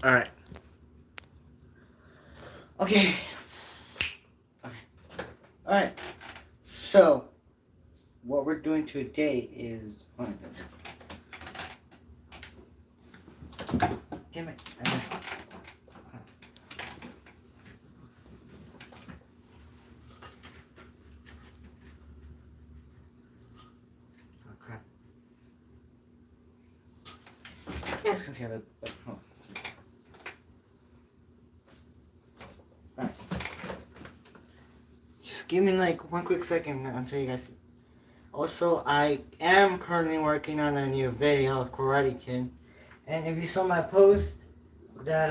Alright. Okay. Okay. Alright. So, what we're doing today is... Oh, damn it. I missed it. Oh, crap. You guys can see that, but... Oh. Alright. Just give me like 1 quick second until you guys... Also, I am currently working on a new video of Karate Kid. And if you saw my post, that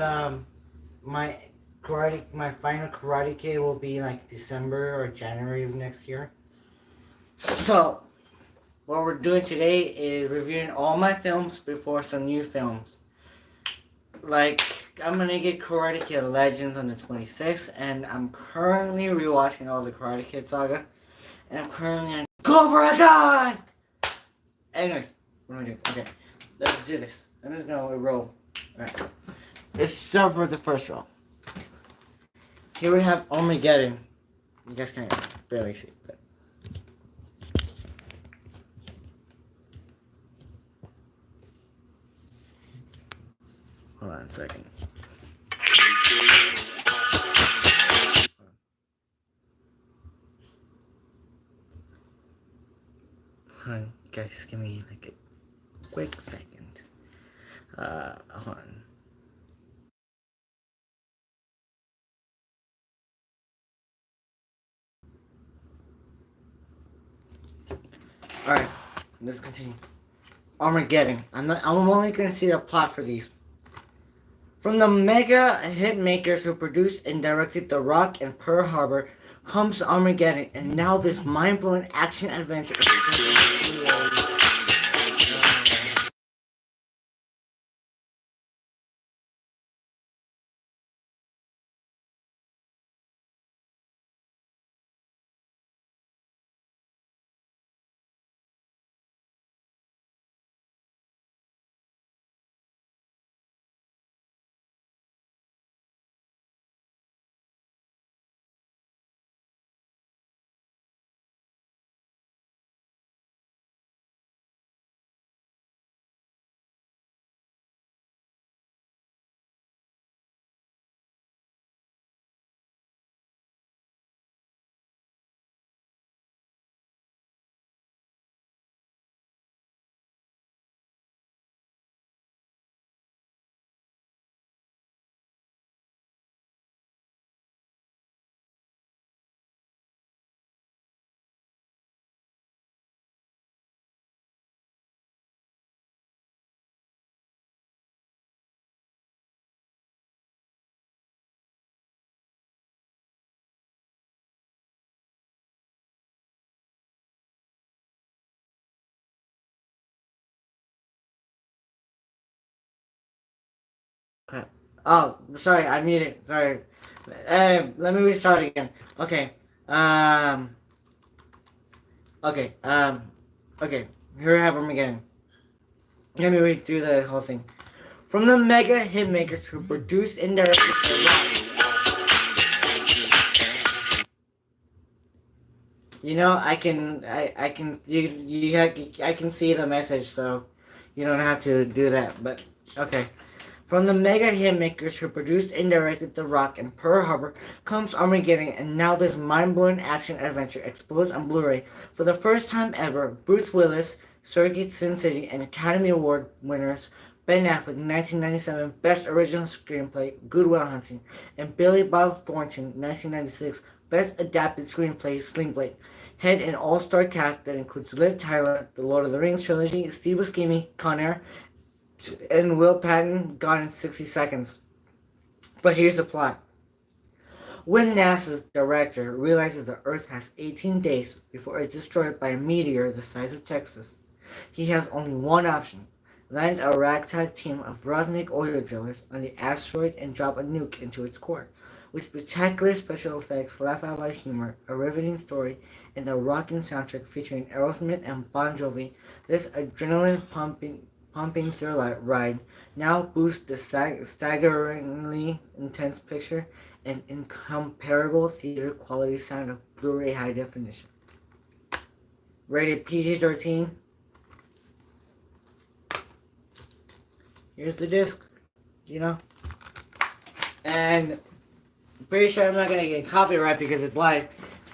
my final Karate Kid will be like December or January of next year. So, what we're doing today is reviewing all my films before some new films. Like, I'm gonna get Karate Kid Legends on the 26th, and I'm currently rewatching all the Karate Kid saga. And I'm currently on Cobra Kai! Anyways, what am I doing? Okay, let's do this. I'm just gonna roll. Alright. Let's start with the first roll. Here we have Armageddon. You guys can't barely see, but... Hold on a second. Hold on, guys, give me like a quick second. Hold on. Alright, let's continue. Armageddon. I'm only gonna see the plot for these. From the mega hit makers who produced and directed The Rock and Pearl Harbor comes Armageddon, and now this mind-blowing action adventure is crap. Oh, sorry, I muted. Sorry. Let me restart again. Okay. Um. Okay. Okay. Here I have them again. Let me read through the whole thing. From the mega hit makers who produced and directed The Rock. You know, I can I can see the message, so you don't have to do that. But okay. From the mega hit makers who produced and directed The Rock and Pearl Harbor comes Armageddon, and now this mind-blowing action adventure explodes on Blu-ray for the first time ever. Bruce Willis, Circuit Sin City, and Academy Award winners Ben Affleck, 1997 Best Original Screenplay, Good Will Hunting, and Billy Bob Thornton, 1996 Best Adapted Screenplay, Sling Blade. Head an all-star cast that includes Liv Tyler, The Lord of the Rings trilogy, Steve Buscemi, Con Air, and Will Patton, gone in 60 seconds. But here's the plot. When NASA's director realizes the Earth has 18 days before it's destroyed by a meteor the size of Texas, he has only one option: land a ragtag team of roughneck oil drillers on the asteroid and drop a nuke into its core. With spectacular special effects, laugh-out-loud humor, a riveting story, and a rocking soundtrack featuring Aerosmith and Bon Jovi, this adrenaline-pumping pumping thrill ride now boosts the staggeringly intense picture and incomparable theater quality sound of Blu-ray high definition. Rated PG-13. Here's the disc, and I'm pretty sure I'm not gonna get copyright because it's live,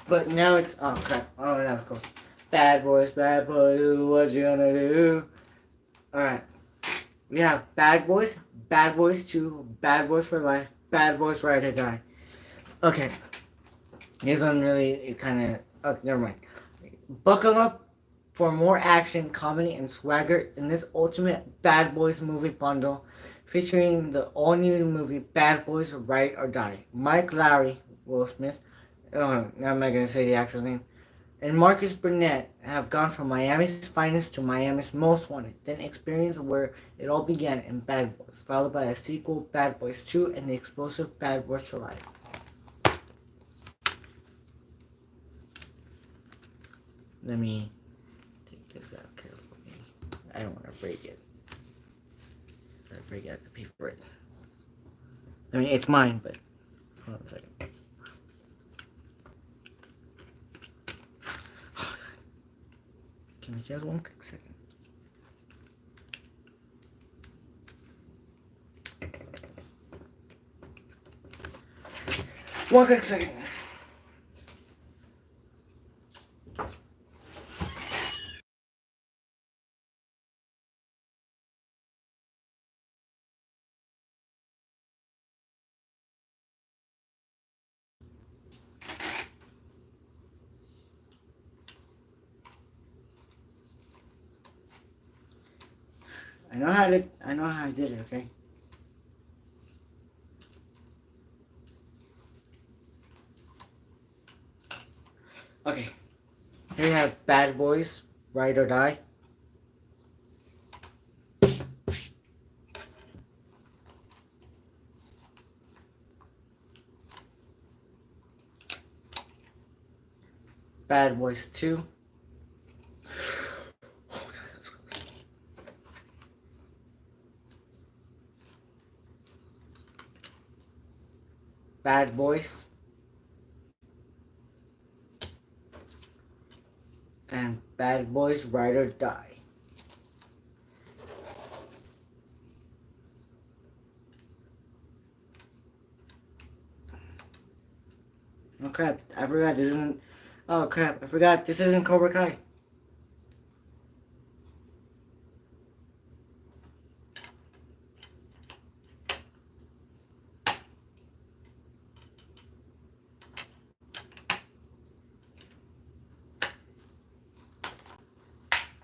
but now it's, oh crap, oh that was close. Bad boys, what you gonna do? Alright, we have Bad Boys, Bad Boys 2, Bad Boys for Life, Bad Boys Ride or Die. Okay, this one really, it kinda, oh, never mind. Buckle up for more action, comedy, and swagger in this ultimate Bad Boys movie bundle featuring the all-new movie Bad Boys Ride or Die. Mike Lowrey, Will Smith, now I'm not going to say the actor's name, and Marcus Burnett have gone from Miami's finest to Miami's most wanted, then experience where it all began in Bad Boys, followed by a sequel, Bad Boys 2, and the explosive Bad Boys for Life. Let me take this out carefully. I don't want to break it. If I break it, I could pay for it. I mean, it's mine, but hold on a second. Oh, give me just one quick second. One quick second. I know how I did it, okay? Okay. Here we have Bad Boys, Ride or Die. Bad Boys 2. Oh god, that was close. Bad Boys. And Bad Boys Ride or Die. Oh crap, I forgot this isn't... Oh crap, I forgot this isn't Cobra Kai.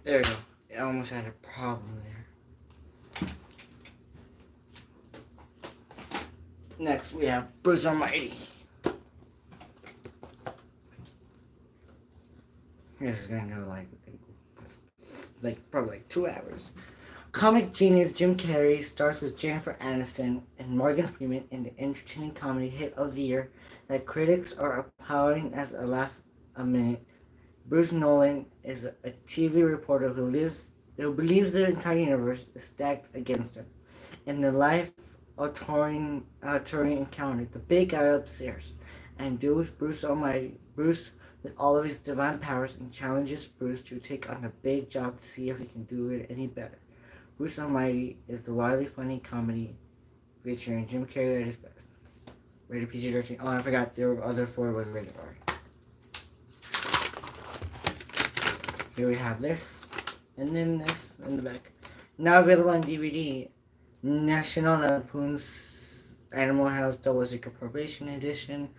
There we go. I almost had a problem there. Next, we have Bruce Almighty. This is gonna go like probably 2 hours. Comic genius Jim Carrey stars with Jennifer Aniston and Morgan Freeman in the entertaining comedy hit of the year that critics are applauding as a laugh a minute. Bruce Nolan is a TV reporter who believes the entire universe is stacked against him. In the life-altering encounter, the big guy upstairs and duels Bruce with all of his divine powers and challenges Bruce to take on the big job to see if he can do it any better. Bruce Almighty is the wildly funny comedy featuring Jim Carrey at his best. Rated PG-13. Oh, I forgot the other 4 was rated R. Here we have this, and then this in the back. Now available on DVD, National Lampoon's Animal House Double Secret Probation Edition,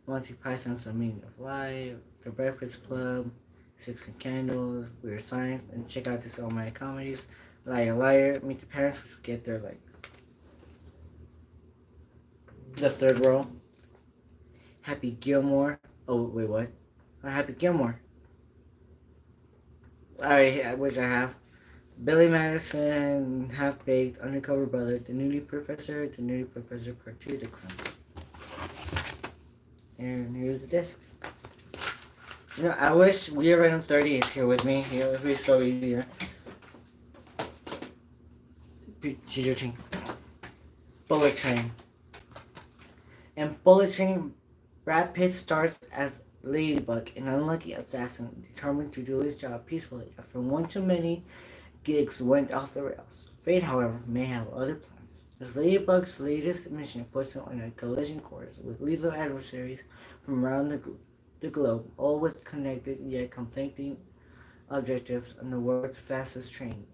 Monty Python's The Meaning of Life, The Breakfast Club, Six and Candles, Weird Science, and check out this Almighty Comedies, Liar Liar, Meet the Parents, which will get there like the 3rd row. Happy Gilmore. Oh wait, what? Happy Gilmore. Which I have. Billy Madison, Half Baked, Undercover Brother, The Nudie Professor Part 2, The Crumbs. And here's the disc. I wish We Are Random 30 is here with me. It would be so easier. Choose your team. Bullet Train. In Bullet Train, Brad Pitt stars as Ladybug, an unlucky assassin determined to do his job peacefully after one too many gigs went off the rails. Fate, however, may have other plans, as Ladybug's latest mission puts him in a collision course with lethal adversaries from around the globe, all with connected yet conflicting objectives on the world's fastest train.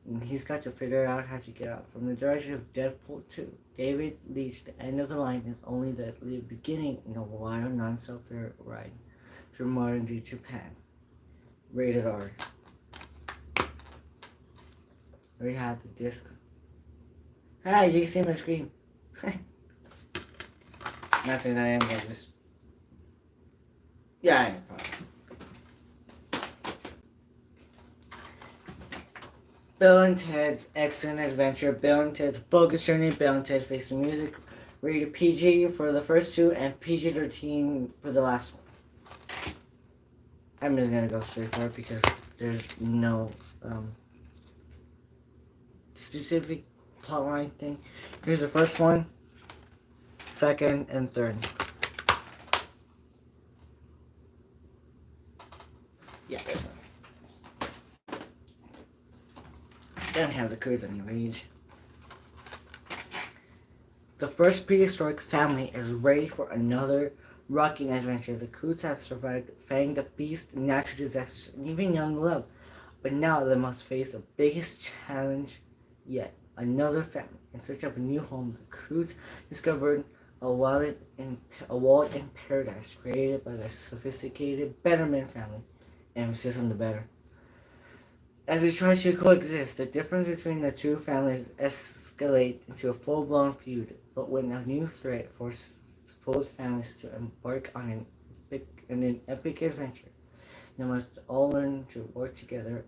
And he's got to figure out how to get out. From the director of Deadpool 2, David Leitch, the end of the line is only the beginning in a wild, non-stop ride through modern-day Japan. Rated R. We have the disc. Ah, you can see my screen. Not saying that I am like this. Yeah, I am probably. Bill and Ted's Excellent Adventure, Bill and Ted's Bogus Journey, Bill and Ted Face the Music, rated PG for the first two and PG-13 for the last one. I'm just gonna go straight for it because there's no specific plotline thing. Here's the first one, second, and third. Yeah, there's one. Don't have the codes on your page. The first prehistoric family is ready for another rocking adventure. The Coots have survived Fang the Beast, natural disasters, and even young love. But now they must face the biggest challenge yet. Another family. In search of a new home, the Coots discovered a walled in paradise created by the sophisticated Betterman family. Emphasis on the better. As they try to coexist, the difference between the two families escalates into a full-blown feud. But when a new threat forces both families to embark on an epic adventure, they must all learn to work together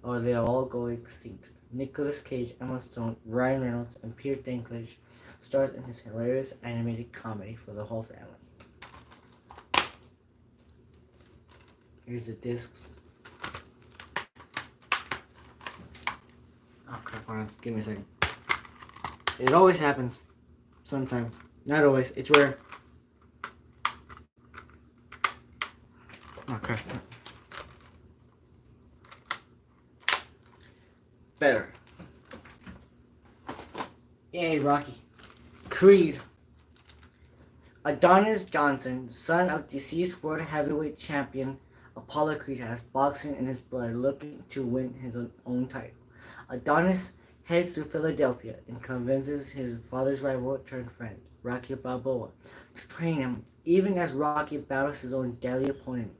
or they all go extinct. Nicolas Cage, Emma Stone, Ryan Reynolds, and Peter Dinklage stars in his hilarious animated comedy for the whole family. Here's the discs. Oh crap, hold on, give me a second. It always happens. Sometimes. Not always, it's rare. Oh crap. Better. Yay, Rocky. Creed. Adonis Johnson, son of deceased world heavyweight champion Apollo Creed, has boxing in his blood, looking to win his own title. Adonis heads to Philadelphia and convinces his father's rival turned friend, Rocky Balboa, to train him, even as Rocky battles his own deadly opponent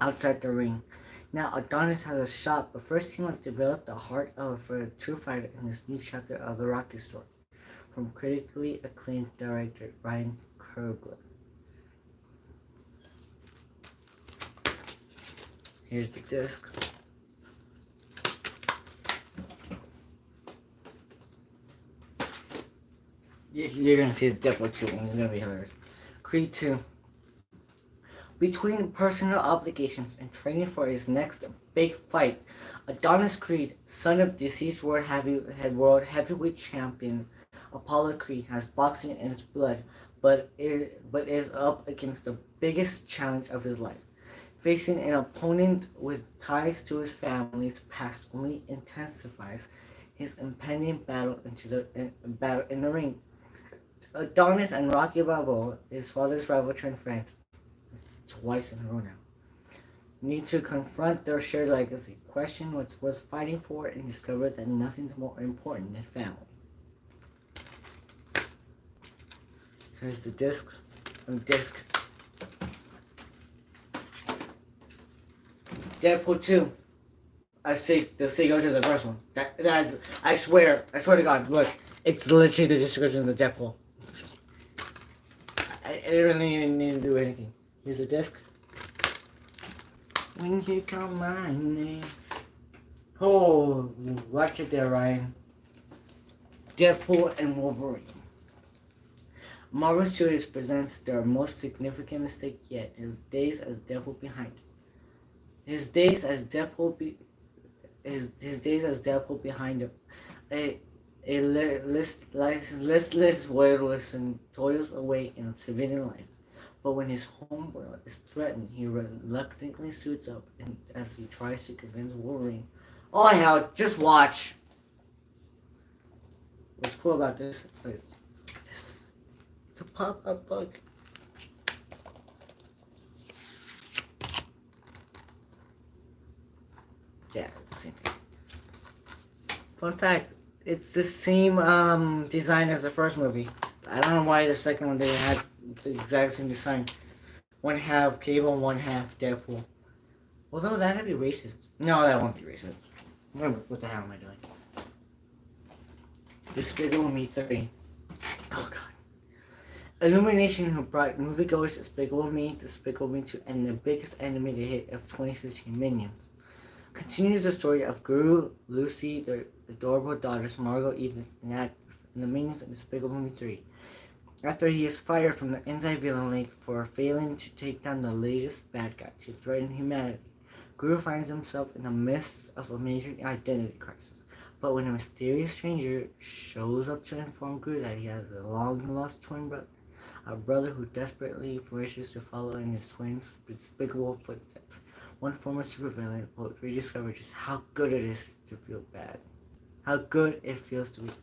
outside the ring. Now Adonis has a shot, but first he must develop the heart of a true fighter in this new chapter of the Rocky story. From critically acclaimed director Ryan Coogler. Here's the disc. You're gonna see the Deadpool 2 and it's gonna be hilarious. Creed 2. Between personal obligations and training for his next big fight, Adonis Creed, son of deceased world heavyweight champion Apollo Creed, has boxing in his blood, but is up against the biggest challenge of his life. Facing an opponent with ties to his family's past only intensifies his impending battle in the ring. Adonis and Rocky Balboa, his father's rival turned friend, twice in a row now, need to confront their shared legacy, question what's worth fighting for, and discover that nothing's more important than family. Here's the disc. Deadpool 2. I say the sequel to the first one. That's I swear to God, look, it's literally the description of the Deadpool. I didn't really even need to do anything. Here's the disc. When you call my name. Oh, watch it there, Ryan. Deadpool and Wolverine. Marvel Studios presents their most significant mistake yet. His days as Deadpool behind him. A listless Wilson toils away in civilian life, but when his homeworld is threatened, he reluctantly suits up and as he tries to convince Wolverine. Oh hell, just watch! What's cool about this is this. It's a pop-up book. Yeah, it's the same thing. Fun fact, it's the same design as the first movie. I don't know why the second one didn't have the exact same design. One half Cable, one half Deadpool. Although that'd be racist. No, that won't be racist. What the hell am I doing? Despicable Me 3. Oh god. Illumination, who brought moviegoers Despicable Me 2, and the biggest animated hit of 2015, Minions, continues the story of Guru, Lucy, their adorable daughters Margot, Edith, and Agnes, and the Minions of Despicable Me 3. After he is fired from the Anti-Villain League for failing to take down the latest bad guy to threaten humanity, Guru finds himself in the midst of a major identity crisis. But when a mysterious stranger shows up to inform Guru that he has a long-lost twin brother, a brother who desperately wishes to follow in his twin's despicable footsteps, one former supervillain will rediscover just how good it is to feel bad. How good it feels to be bad.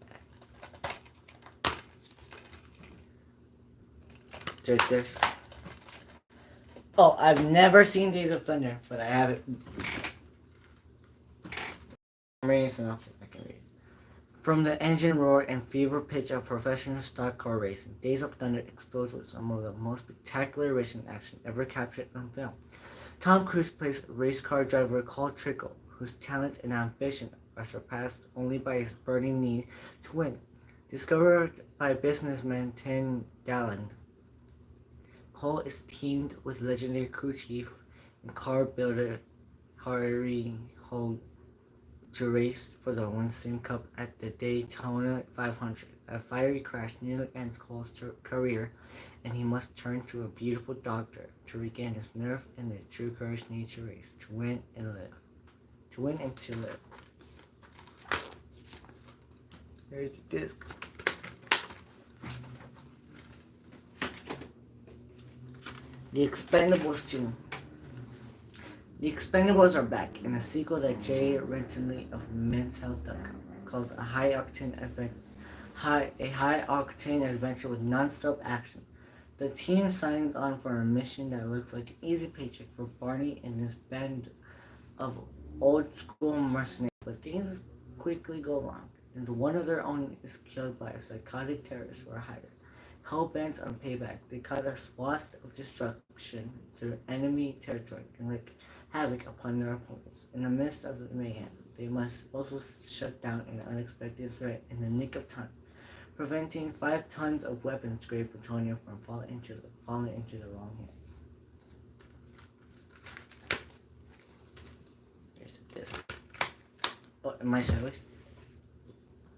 There's this. Oh, I've never seen Days of Thunder, but I have it. I'm reading synopsis. I can read. From the engine roar and fever pitch of professional stock car racing, Days of Thunder explodes with some of the most spectacular racing action ever captured on film. Tom Cruise plays a race car driver called Trickle, whose talent and ambition are surpassed only by his burning need to win. Discovered by businessman Tim Dalland, Cole is teamed with legendary crew chief and car builder Harry Hogue to race for the Winston Cup at the Daytona 500. A fiery crash nearly ends Cole's career, and he must turn to a beautiful doctor to regain his nerve and the true courage needed to race, to win and live. To win and to live. There's the disc. The Expendables 2. The Expendables are back in a sequel that Jay Rentonley of Men'sHealth.com calls a high-octane adventure with non-stop action. The team signs on for a mission that looks like an easy paycheck for Barney and his band of old-school mercenaries, but things quickly go wrong, and one of their own is killed by a psychotic terrorist for hire. Hell-bent on payback, they cut a swath of destruction through enemy territory and wreak havoc upon their opponents. In the midst of the mayhem, they must also shut down an unexpected threat in the nick of time, preventing 5 tons of weapons-grade plutonium from falling into the wrong hands. There's this. Oh, am I sideways?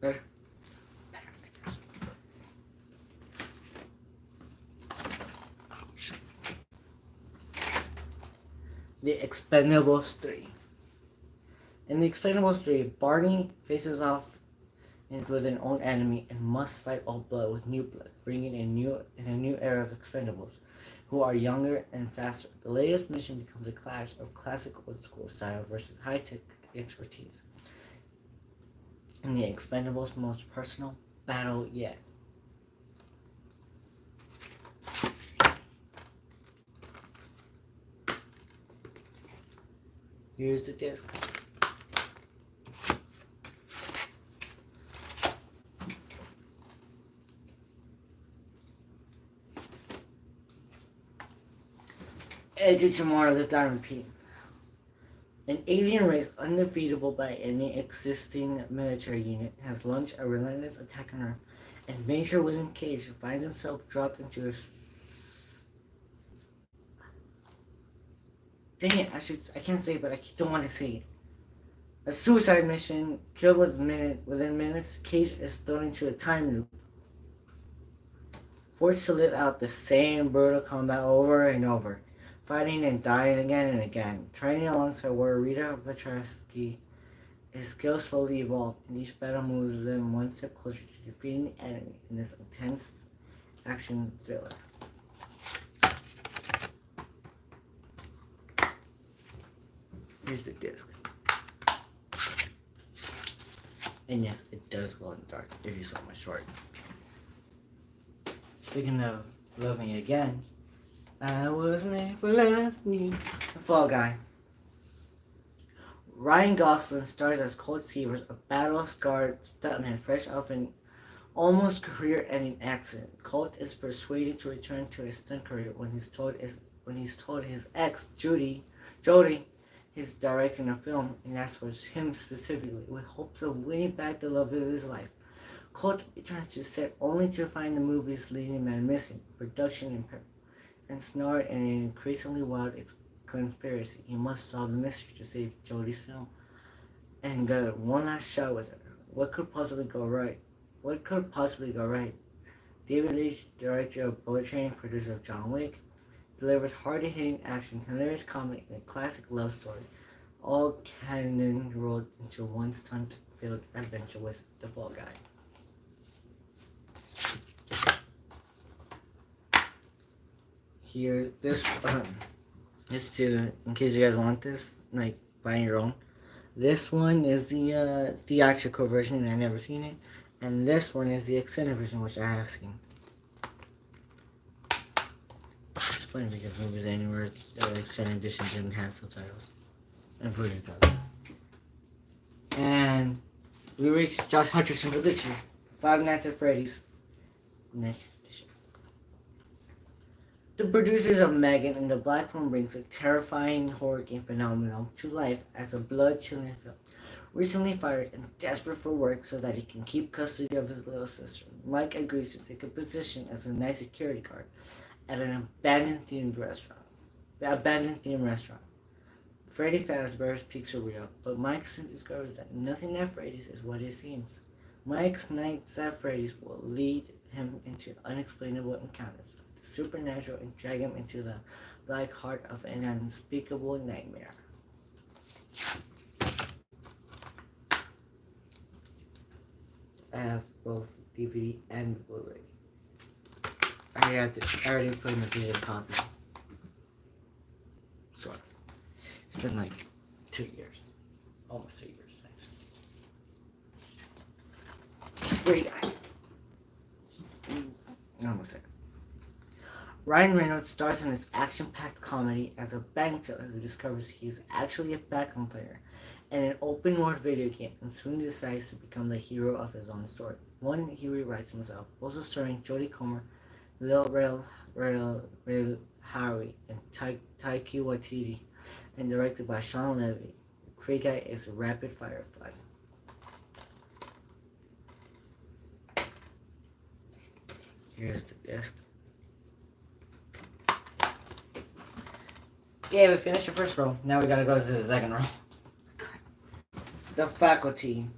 Better? The Expendables 3. In The Expendables 3, Barney faces off with an own enemy and must fight old blood with new blood, bringing in a new era of Expendables, who are younger and faster. The latest mission becomes a clash of classic old school style versus high-tech expertise in the Expendables' most personal battle yet. Here's the disc. Edge of Tomorrow, live down and repeat. An alien race undefeatable by any existing military unit has launched a relentless attack on Earth, and Major William Cage finds himself dropped into a dang it, I can't say it, but I don't want to say it. A suicide mission, killed within minutes, Cage is thrown into a time loop, forced to live out the same brutal combat over and over, fighting and dying again and again, training alongside Warrior Rita Vitresky His skills slowly evolve, and each battle moves them one step closer to defeating the enemy in this intense action thriller. Here's the disc. And yes, it does glow in the dark if you saw my short. Speaking of loving again, I was made for loving you. The Fall Guy. Ryan Gosling stars as Colt Seavers, a battle-scarred stuntman fresh off an almost career-ending accident. Colt is persuaded to return to his stunt career when he's told his ex Jody is directing a film and asks for him specifically with hopes of winning back the love of his life. Colt returns to set only to find the movie's leading man missing, production impaired, and snared in an increasingly wild conspiracy. He must solve the mystery to save Jodie's film and get one last shot with her. What could possibly go right? David Leitch, director of Bullet Train, producer of John Wick, delivers hard-hitting action, hilarious comedy, and a classic love story, all canon rolled into one stunt-filled adventure with The Fall Guy. Here, this too, in case you guys want this, like, buy your own. This one is the theatrical version, and I've never seen it. And this one is the extended version, which I have seen. It's funny because movies anywhere, the extended edition didn't have subtitles. Including that. And we reached Josh Hutcherson for this year. Five Nights at Freddy's. Next edition. The producers of Megan and the Black Phone brings a terrifying horror game phenomenon to life as a blood-chilling film. Recently fired and desperate for work so that he can keep custody of his little sister, Mike agrees to take a position as a night security guard at an abandoned themed restaurant. Freddy Fazbear's Pizzeria, but Mike soon discovers that nothing at Freddy's is what it seems. Mike's nights at Freddy's will lead him into unexplainable encounters with the supernatural and drag him into the black heart of an unspeakable nightmare. I have both DVD and Blu-ray. I already put in the digital copy. Sort of. It's been like 2 years. Almost 2 years, actually. Free guy. Almost there. Ryan Reynolds stars in this action-packed comedy as a bank teller who discovers he is actually a background player in an open-world video game and soon decides to become the hero of his own story. One he rewrites himself. Also starring Jodie Comer, Lil Rel Howery, and Taika Waititi, and directed by Shawn Levy. Free Guy is rapid-fire fun. Here's the disc. Yeah, we finished the first row. Now we gotta go to the second row. The Faculty.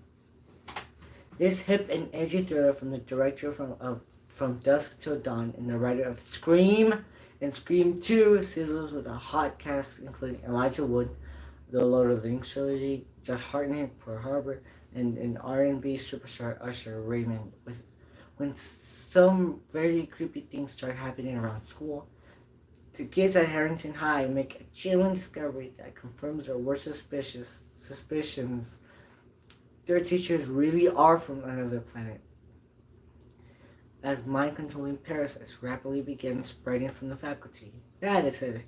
This hip and edgy thriller from the director from Dusk Till Dawn and the writer of Scream and Scream 2 sizzles with a hot cast including Elijah Wood, the Lord of the Rings trilogy, Josh Hartnett, Pearl Harbor, and an R&B superstar Usher Raymond. When some very creepy things start happening around school, the kids at Harrington High make a chilling discovery that confirms their worst suspicions. Their teachers really are from another planet. As mind-controlling parasites rapidly begin spreading from the faculty, to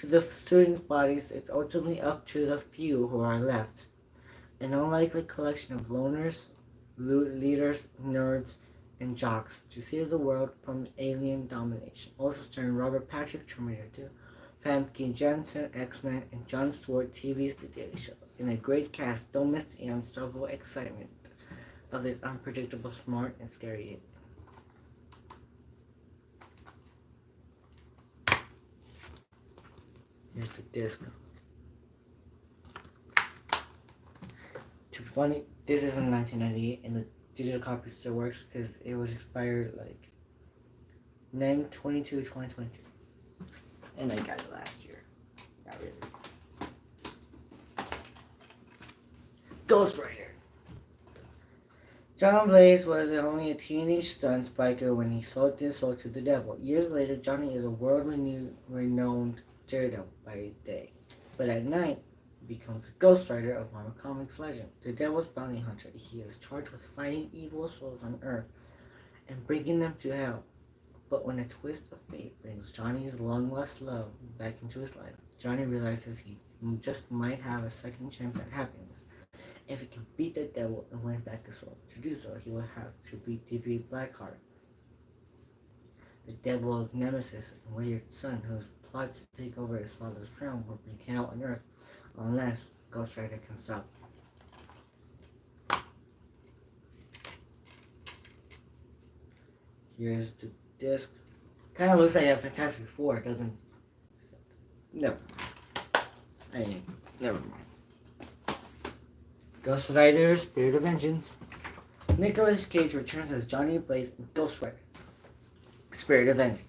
the students' bodies, it's ultimately up to the few who are left. An unlikely collection of loners, leaders, nerds, and jocks to save the world from alien domination. Also starring Robert Patrick, Terminator 2, Famke Janssen, X-Men, and Jon Stewart, TV's The Daily Show. In a great cast, don't miss the unstoppable excitement of this unpredictable, smart, and scary hit. Here's the disc. To be funny, this is in 1998, and the digital copy still works because it was expired like 9/22/2022, and I got it last year. Not really. Ghost Rider. John Blaze was only a teenage stunt biker when he sold his soul to the devil. Years later, Johnny is a world-renowned daredevil by day, but at night, he becomes a Ghost Rider of Marvel Comics legend. The Devil's bounty hunter, he is charged with finding evil souls on Earth and bringing them to hell. But when a twist of fate brings Johnny's long-lost love back into his life, Johnny realizes he just might have a second chance at happiness. If he can beat the devil and win back his soul. To do so, he will have to defeat Blackheart, the devil's nemesis and wayward son, whose plot to take over his father's throne will bring hell on Earth, unless Ghost Rider can stop. Here's the disc. Kind of looks like a Fantastic Four, doesn't? Never. Never mind. Ghost Rider, Spirit of Vengeance. Nicolas Cage returns as Johnny Blaze in Ghost Rider, Spirit of Vengeance.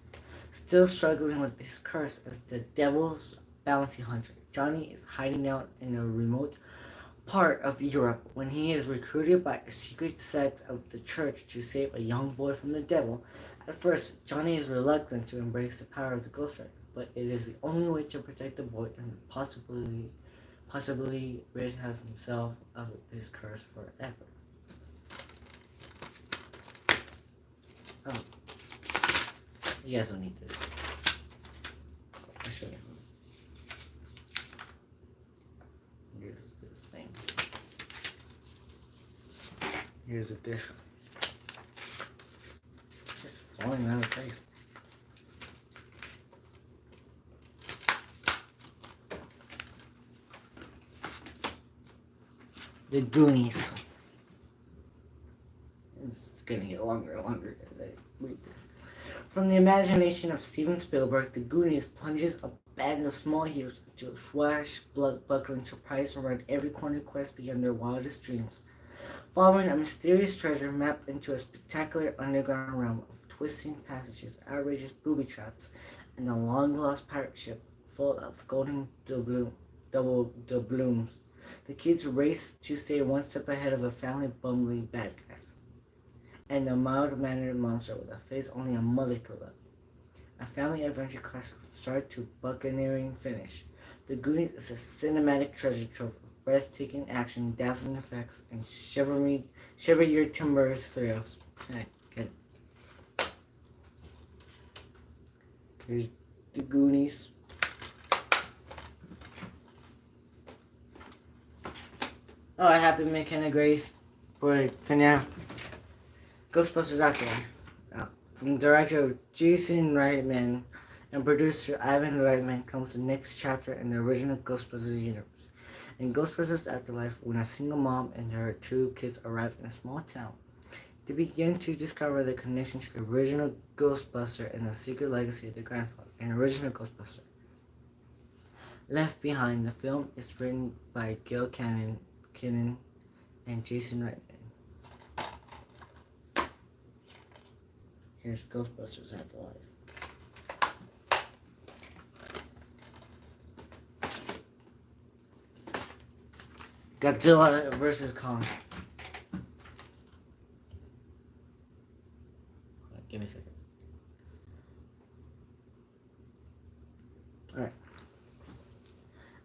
Still struggling with his curse as the devil's bounty hunter, Johnny is hiding out in a remote part of Europe when he is recruited by a secret sect of the church to save a young boy from the devil. At first, Johnny is reluctant to embrace the power of the Ghost Rider, but it is the only way to protect the boy and possibly rid himself of his curse forever. Oh. You guys don't need this. I'll show you. Here's this thing. Here's a disc. Just falling out of place. The Goonies. It's gonna get longer and longer as I read this. From the imagination of Steven Spielberg, The Goonies plunges a band of small heroes into a swashbuckling surprise around every corner quest beyond their wildest dreams. Following a mysterious treasure map into a spectacular underground realm of twisting passages, outrageous booby traps, and a long-lost pirate ship full of golden doubloons. The kids race to stay one step ahead of a family bumbling bad guys, and a mild-mannered monster with a face only a mother could love. A family adventure classic from start to buccaneering finish. The Goonies is a cinematic treasure trove of breathtaking action, dazzling effects, and shiver your timbers thrills. Good. Here's The Goonies. Oh, Happy McKenna Grace for FNAF. Ghostbusters Afterlife. From director Jason Reitman and producer Ivan Reitman comes the next chapter in the original Ghostbusters universe. In Ghostbusters Afterlife, when a single mom and her two kids arrive in a small town, they begin to discover the connection to the original Ghostbuster and the secret legacy of the grandfather, an original Ghostbuster. Left Behind, the film is written by Gail Kinnan and Jason Reitman. Here's Ghostbusters Afterlife. Godzilla vs. Kong. Give me a second. Alright.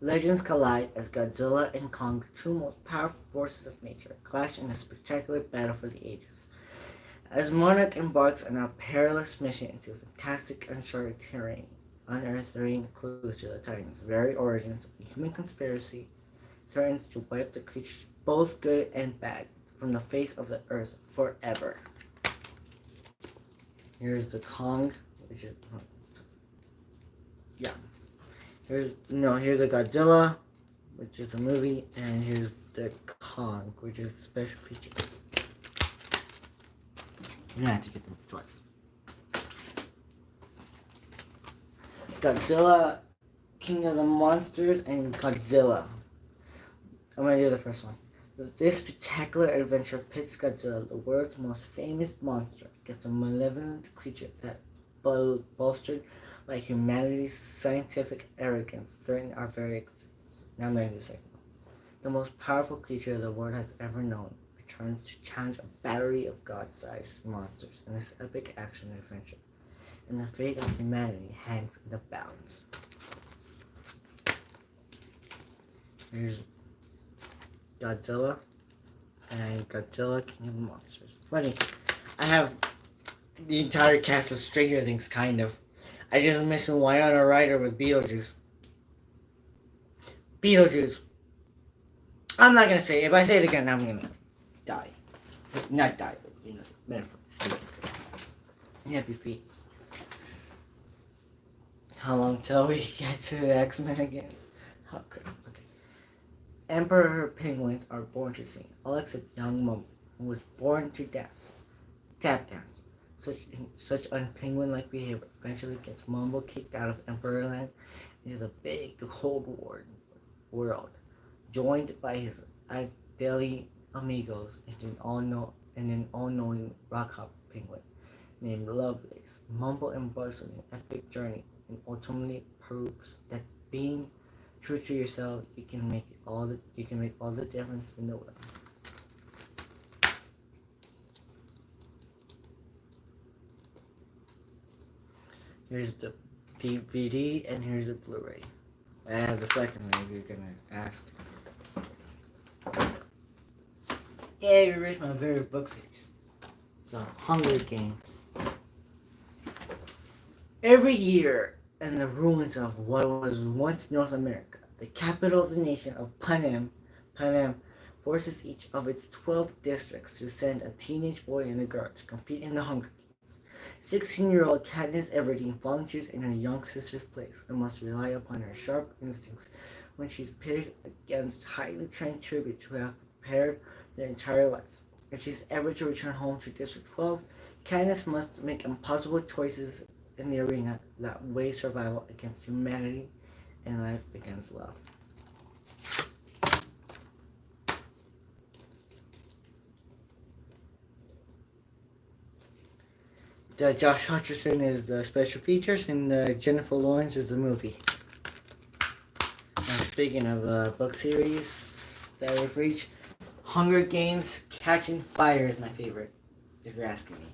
Legends collide as Godzilla and Kong, two most powerful forces of nature, clash in a spectacular battle for the ages. As Monarch embarks on a perilous mission into fantastic uncharted terrain, unearthing clues to the Titans' very origins, a human conspiracy threatens to wipe the creatures, both good and bad, from the face of the earth forever. Here's the Kong, which is here's a Godzilla, which is a movie, and here's the Kong, which is special features. You're gonna have to get them twice. Godzilla, King of the Monsters, and Godzilla. I'm gonna do the first one. This spectacular adventure pits Godzilla, the world's most famous monster, against a malevolent creature that, bolstered by humanity's scientific arrogance, threaten our very existence. Now I'm going to do the second one. the most powerful creature the world has ever known, returns to challenge a battery of god-sized monsters in this epic action adventure, and the fate of humanity hangs in the balance. Here's Godzilla and Godzilla King of the Monsters. Funny, I have the entire cast of Stranger Things, kind of. I just missing Winona Ryder with Beetlejuice. Beetlejuice. I'm not gonna say it. If I say it again, I'm gonna die. Not die, but metaphor. Happy feet. How long till we get to the X-Men again? Okay. Emperor penguins are born to sing, all except young Mumble, who was born to dance. Tap dance. Such unpenguin-like behavior eventually gets Mumble kicked out of Emperorland into the big cold world, joined by his daily amigos and an all-knowing rock-hop penguin named Lovelace. Mumble embarks on an epic journey and ultimately proves that being true to yourself, you can make all the difference in the world. Here's the DVD and here's the Blu-ray. I have the second one if you're gonna ask. Yeah, you reached my favorite book series. The Hunger Games. Every year, in the ruins of what was once North America, the capital of the nation of Panem forces each of its 12 districts to send a teenage boy and a girl to compete in the Hunger Games. 16-year-old Katniss Everdeen volunteers in her young sister's place and must rely upon her sharp instincts when she's pitted against highly trained tributes who have prepared their entire lives. If she's ever to return home to District 12, Katniss must make impossible choices in the arena that weigh survival against humanity and life against love. The Josh Hutcherson is the special features, and Jennifer Lawrence is the movie. Now, speaking of book series that we've reached, Hunger Games: Catching Fire is my favorite, if you're asking me.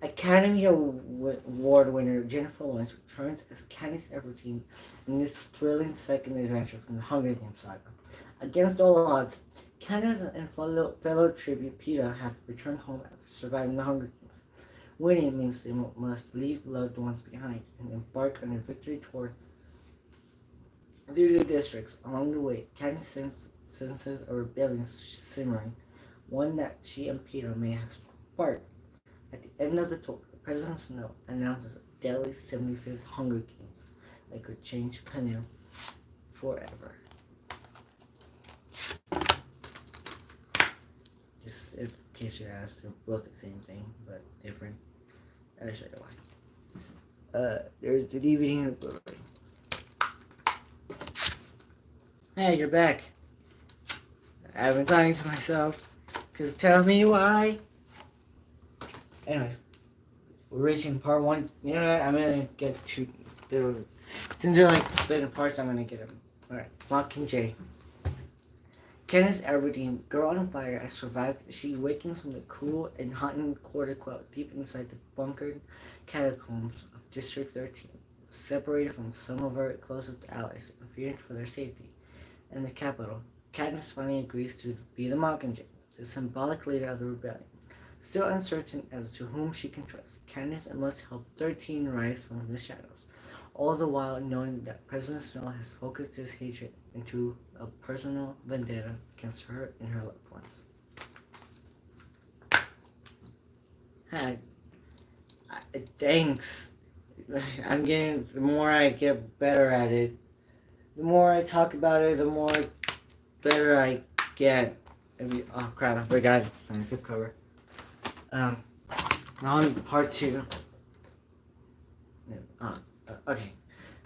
Academy Award winner Jennifer Lawrence returns as Katniss Everdeen in this thrilling second adventure from the Hunger Games saga. Against all odds, Katniss and fellow tribute Peeta have returned home after surviving the Hunger Games. Winning means they must leave loved ones behind and embark on a victory tour through the districts. Along the way, Katniss senses a rebellion simmering, one that she and Peeta may have sparked. At the end of the tour, President Snow announces a deadly 75th Hunger Games that could change Panem forever. Just in case you asked, they're both the same thing, but different. I'll show you why. There's the DVD and the Blu-ray. Hey, you're back. I've been talking to myself, because tell me why. Anyways, we're reaching part one. You know what? I'm gonna get to the. Since they're like split in parts, I'm gonna get them. Alright, Mockingjay. Katniss Everdeen, girl on fire, has survived. She awakens from the cool and haunted quarter quell deep inside the bunkered catacombs of District 13, separated from some of her closest allies and fearing for their safety. In the capital, Katniss finally agrees to be the Mockingjay, the symbolic leader of the rebellion. Still uncertain as to whom she can trust, Katniss must help 13 rise from the shadows, all the while knowing that President Snow has focused his hatred into a personal vendetta against her and her loved ones. Thanks. I'm getting, the more I get better at it, the more I talk about it, the more better I get. Oh crap, I forgot it's my zip cover. Now on part two. Okay.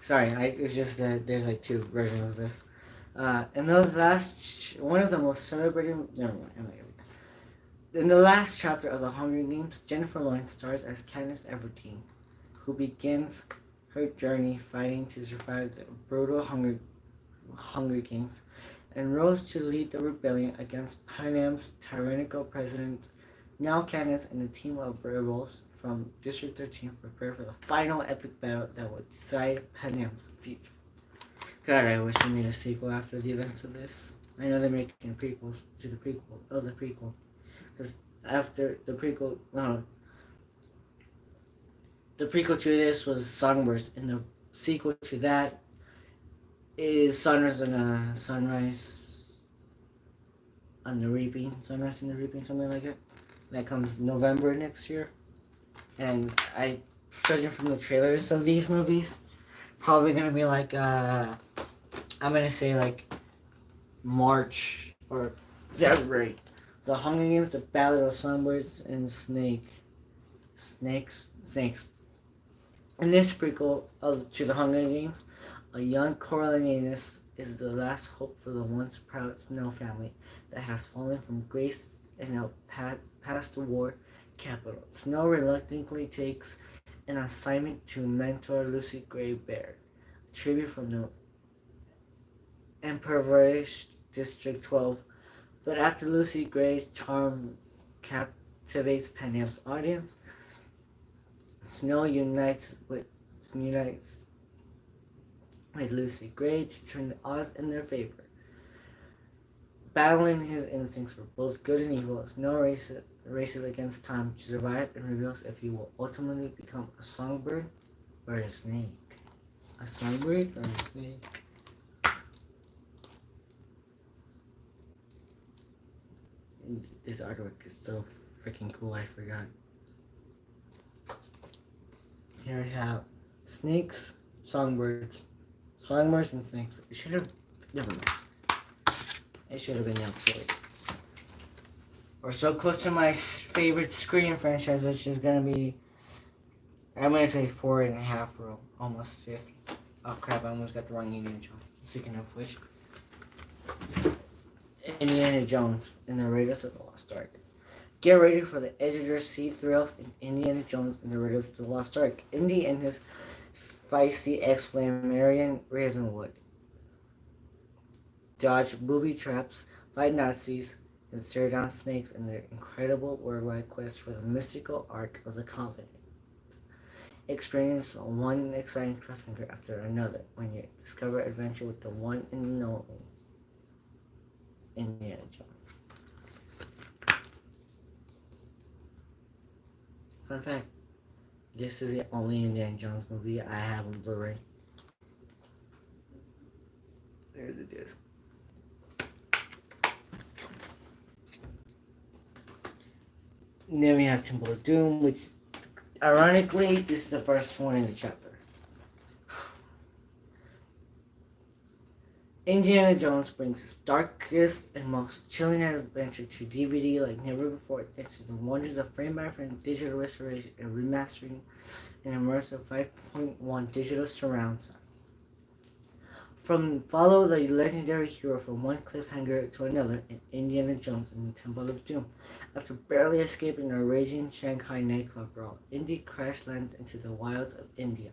Sorry, it's just that there's like two versions of this. In the last, one of the most celebrated, never mind, in the last chapter of The Hunger Games, Jennifer Lawrence stars as Katniss Everdeen, who begins her journey fighting to survive the brutal Hunger Games, and rose to lead the rebellion against Panem's tyrannical president. Now Candace and a team of rebels from District 13 prepare for the final epic battle that will decide Panem's future. God, I wish they made a sequel after the events of this. I know they're making prequels to the prequel of the prequel, because after the prequel, no, the prequel to this was Songbirds, and the sequel to that is Sunrise and Sunrise on the Reaping, Sunrise and the Reaping, something like it. That comes November next year, and judging from the trailers of these movies, probably gonna be like I'm gonna say like March or February. The Hunger Games, the Ballad of Songbirds and Snakes. In this prequel to the Hunger Games, a young Coriolanus is the last hope for the once proud Snow family that has fallen from grace and now past the war capital. Snow reluctantly takes an assignment to mentor Lucy Gray Bear, a tribute from the impoverished District 12. But after Lucy Gray's charm captivates Panem's audience, Snow unites with Lucy Gray to turn the odds in their favor. Battling his instincts for both good and evil, Snow races against time to survive and reveals if he will ultimately become a songbird or a snake. A songbird or a snake? This artwork is so freaking cool, I forgot. Here we have snakes, songbirds and snakes. It should have, never mind. It should have been the episode. We're so close to my favorite Scream franchise, which is gonna be, I'm gonna say 4.5 or almost 5. Oh crap, I almost got the wrong Indiana Jones. Speaking of which, Indiana Jones and the Raiders of the Lost Ark. Get ready for the edge-of-your seat thrills in Indiana Jones and the Raiders of the Lost Ark. Indy and his feisty ex-flame Marion Ravenwood dodge booby traps, fight Nazis, and stare down snakes in their incredible worldwide quest for the mystical Ark of the Covenant. Experience one exciting cliffhanger after another when you discover adventure with the one and only Indiana Jones. Fun fact, this is the only Indiana Jones movie I have on Blu-ray. There's a disc. And then we have Temple of Doom, which, ironically, this is the first one in the chapter. Indiana Jones brings his darkest and most chilling adventure to DVD like never before, thanks to the wonders of frame-by-frame digital restoration and remastering an immersive 5.1 digital surround sound. Follow the legendary hero from one cliffhanger to another in Indiana Jones and the Temple of Doom. After barely escaping a raging Shanghai nightclub brawl, Indy crash lands into the wilds of India,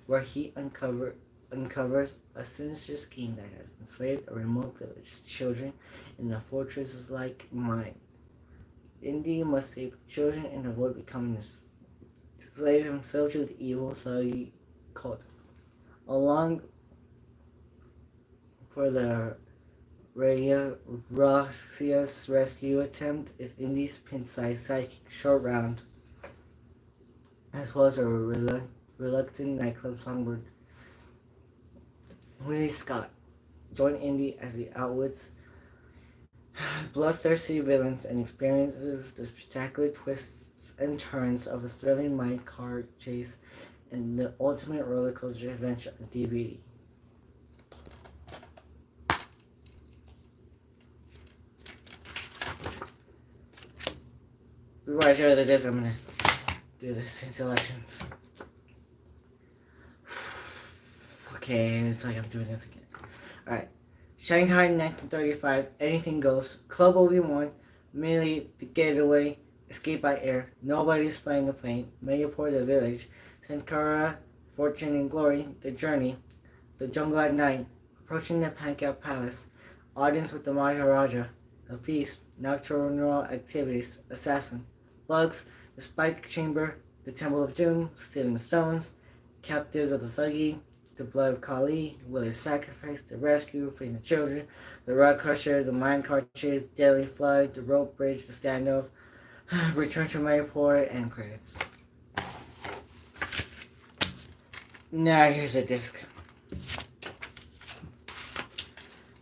where he uncovers a sinister scheme that has enslaved a remote village, children in the fortresses like mine. Indy must save children and avoid becoming a slave himself to the evil Saudi cult. Along for the Rossia's rescue attempt is Indy's pin-sized sidekick Short Round, as well as a reluctant nightclub songbird Willie Scott. Join Indy as he outwits bloodthirsty villains and experiences the spectacular twists and turns of a thrilling mine car chase and the ultimate roller coaster adventure on DVD. Before I show you this, I'm gonna do the scene selections. Okay, it's like I'm doing this again. Alright. Shanghai 1935, Anything Goes, Club Obi-Wan, Merely the Getaway, Escape by Air, Nobody's Flying the Plane, Mayapur the Village, Sankara Fortune and Glory, The Journey, The Jungle at Night, Approaching the Pancake Palace, Audience with the Maharaja, The Feast, Nocturnal Activities, Assassin, Bugs, The Spike Chamber, The Temple of Doom, Stealing the Stones, Captives of the Thuggy, The Blood of Kali, Willie's Sacrifice, The Rescue, Freeing the Children, The Rock Crusher, The Minecart Chase, Deadly Flood, The Rope Bridge, The Standoff, Return to Mayport, and credits. Now here's a disc.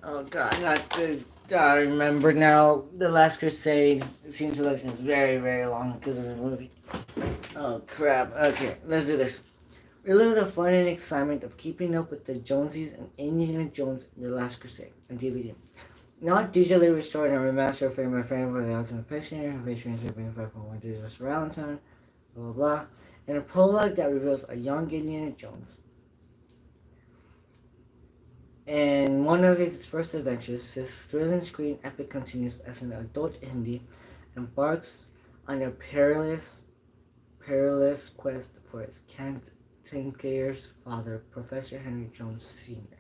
Oh god, not good. I remember now. The Last Crusade scene selection is very, very long because of the movie. Oh crap. Okay, let's do this. Relive the fun and excitement of keeping up with the Jonesies and Indiana Jones in The Last Crusade on DVD. Not digitally restored and remastered for my friend for the ultimate picture, featuring 3.5.1 digital surround sound, blah blah blah, and a prologue that reveals a young Indiana Jones. In one of his first adventures, this thrilling screen epic continues as an adult Indy embarks on a perilous quest for his cantankerous father, Professor Henry Jones Sr.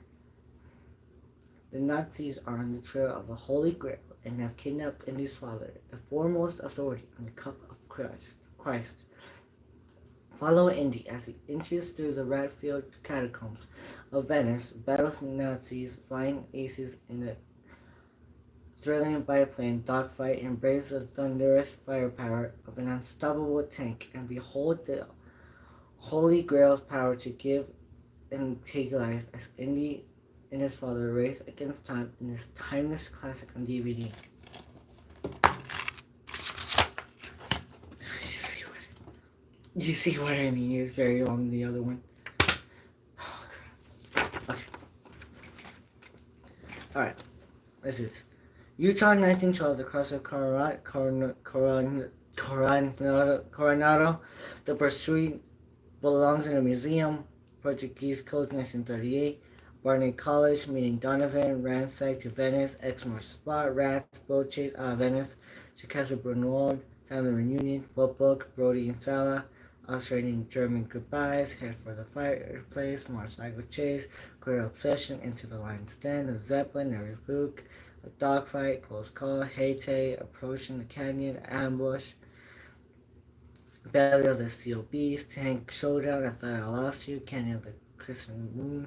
The Nazis are on the trail of the Holy Grail and have kidnapped Indy's father, the foremost authority on the Cup of Christ. Follow Indy as he inches through the rat-filled catacombs of Venice, battles Nazis, flying aces in a thrilling biplane dogfight, and braves the thunderous firepower of an unstoppable tank, and behold the Holy Grail's power to give and take life as Indy and his father race against time in this timeless classic on DVD. You see what I mean? It's very long, the other one. Oh, crap. Okay. Alright. Let's do this. Utah, 1912, the cross of Coronado. The pursuit belongs in a museum. Portuguese Coast, 1938. Barney College, meeting Donovan. Ransack to Venice. X-Marks Spot. Rats. Boat chase out of Venice. Chicago Brunwald. Family reunion. Book. Brody and Sala. Australian German goodbyes, head for the fireplace, motorcycle chase, career obsession, into the lion's den, a zeppelin, a rebuke, a dogfight, close call, Haiti, approaching the canyon, ambush, belly of the steel beast, tank showdown, I thought I lost you, canyon of the crescent moon,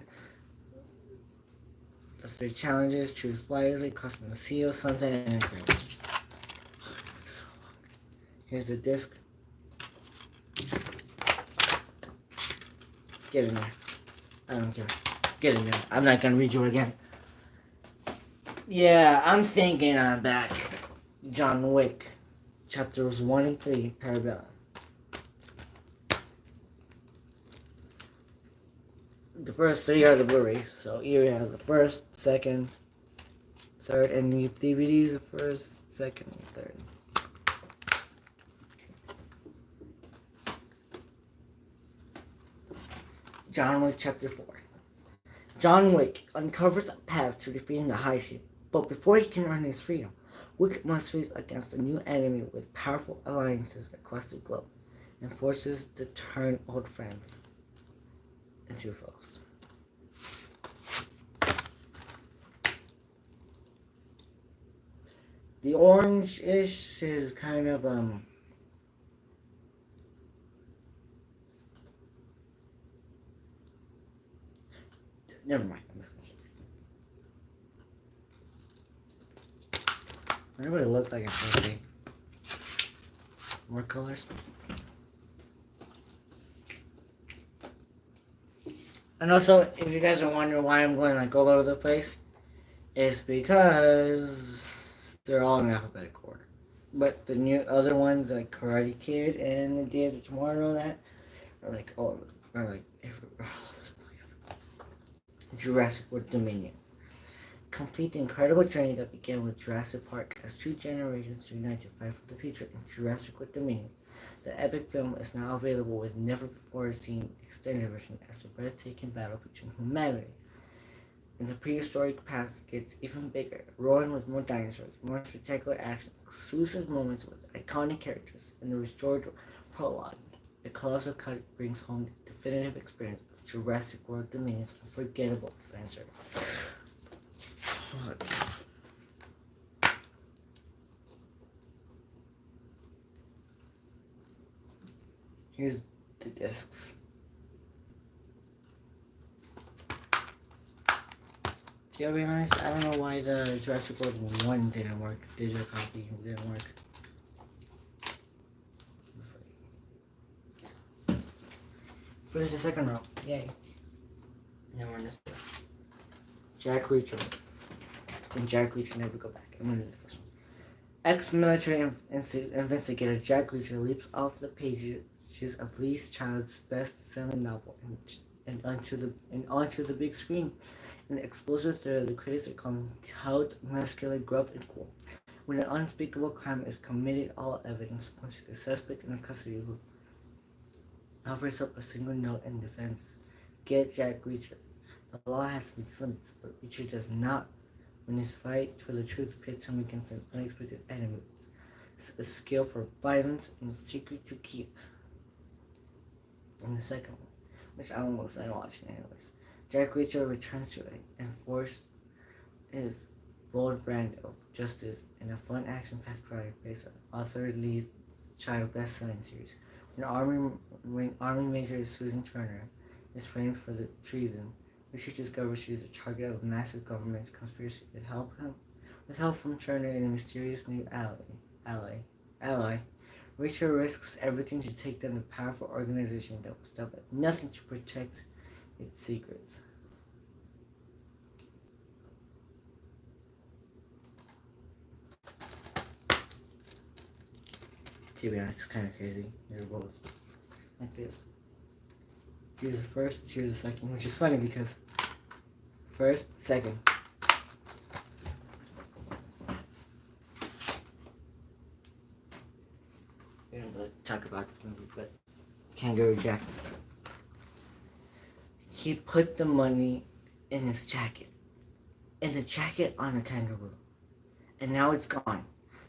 the three challenges, choose wisely, crossing the seal, sunset, and credits. Here's the disc. Get in there. I don't care. Get in there. I'm not gonna read you again. Yeah, I'm thinking I'm back. John Wick. Chapters 1 and 3, Parabellum. The first 3 are the Blu-rays. So here has the first, second, third, and the DVDs, the first, second, and third. John Wick Chapter 4. John Wick uncovers a path to defeating the High Chief, but before he can earn his freedom, Wick must face against a new enemy with powerful alliances across the globe, and forces to turn old friends into foes. The orange-ish is kind of never mind. I wonder what it looked like at first. More colors. And also, if you guys are wondering why I'm going like all over the place, it's because they're all in alphabetical order. But the new other ones like Karate Kid and The Day After Tomorrow and all that are like all over, are like all over the place. Jurassic World Dominion. Complete the incredible journey that began with Jurassic Park as two generations unite to fight for the future in Jurassic World Dominion. The epic film is now available with never-before-seen extended version as a breathtaking battle between humanity and the prehistoric past gets even bigger, roaring with more dinosaurs, more spectacular action, exclusive moments with iconic characters, and the restored prologue. The Colossal Cut brings home the definitive experience of Jurassic World Dominion's unforgettable adventure. Here's the discs. To be honest, I don't know why the Jurassic World 1 didn't work. Digital copy didn't work. Finish the second row. Yay. Now we're in this one. Jack Reacher. And Jack Reacher never go back. I'm gonna do the first one. Ex-military investigator Jack Reacher leaps off the pages of Lee Child's best-selling novel and onto the big screen. In the explosive thriller, the critics are calling Toad muscular, gruff, and cool. When an unspeakable crime is committed, all evidence points to the suspect in custody who offers up a single note in defense. Get Jack Reacher. The law has its limits, but Reacher does not. When his fight for the truth pits him against an unexpected enemy, it's a skill for violence and a secret to keep. And the second one, which I almost started watching anyways. Jack Reacher returns to enforce his bold brand of justice in a fun action-packed ride based on author Lee Child best-selling series. When Army Major Susan Turner is framed for the treason, Reacher discovers she is a target of a massive government conspiracy. With help from Turner and a mysterious new ally, Reacher risks everything to take down the powerful organization that will stop at nothing to protect its secrets. To be honest, it's kind of crazy. They're both like this. Here's the first, here's the second, which is funny because first, second. We don't really talk about this movie, but Kangaroo Jack. He put the money in his jacket, and the jacket on a kangaroo, and now it's gone.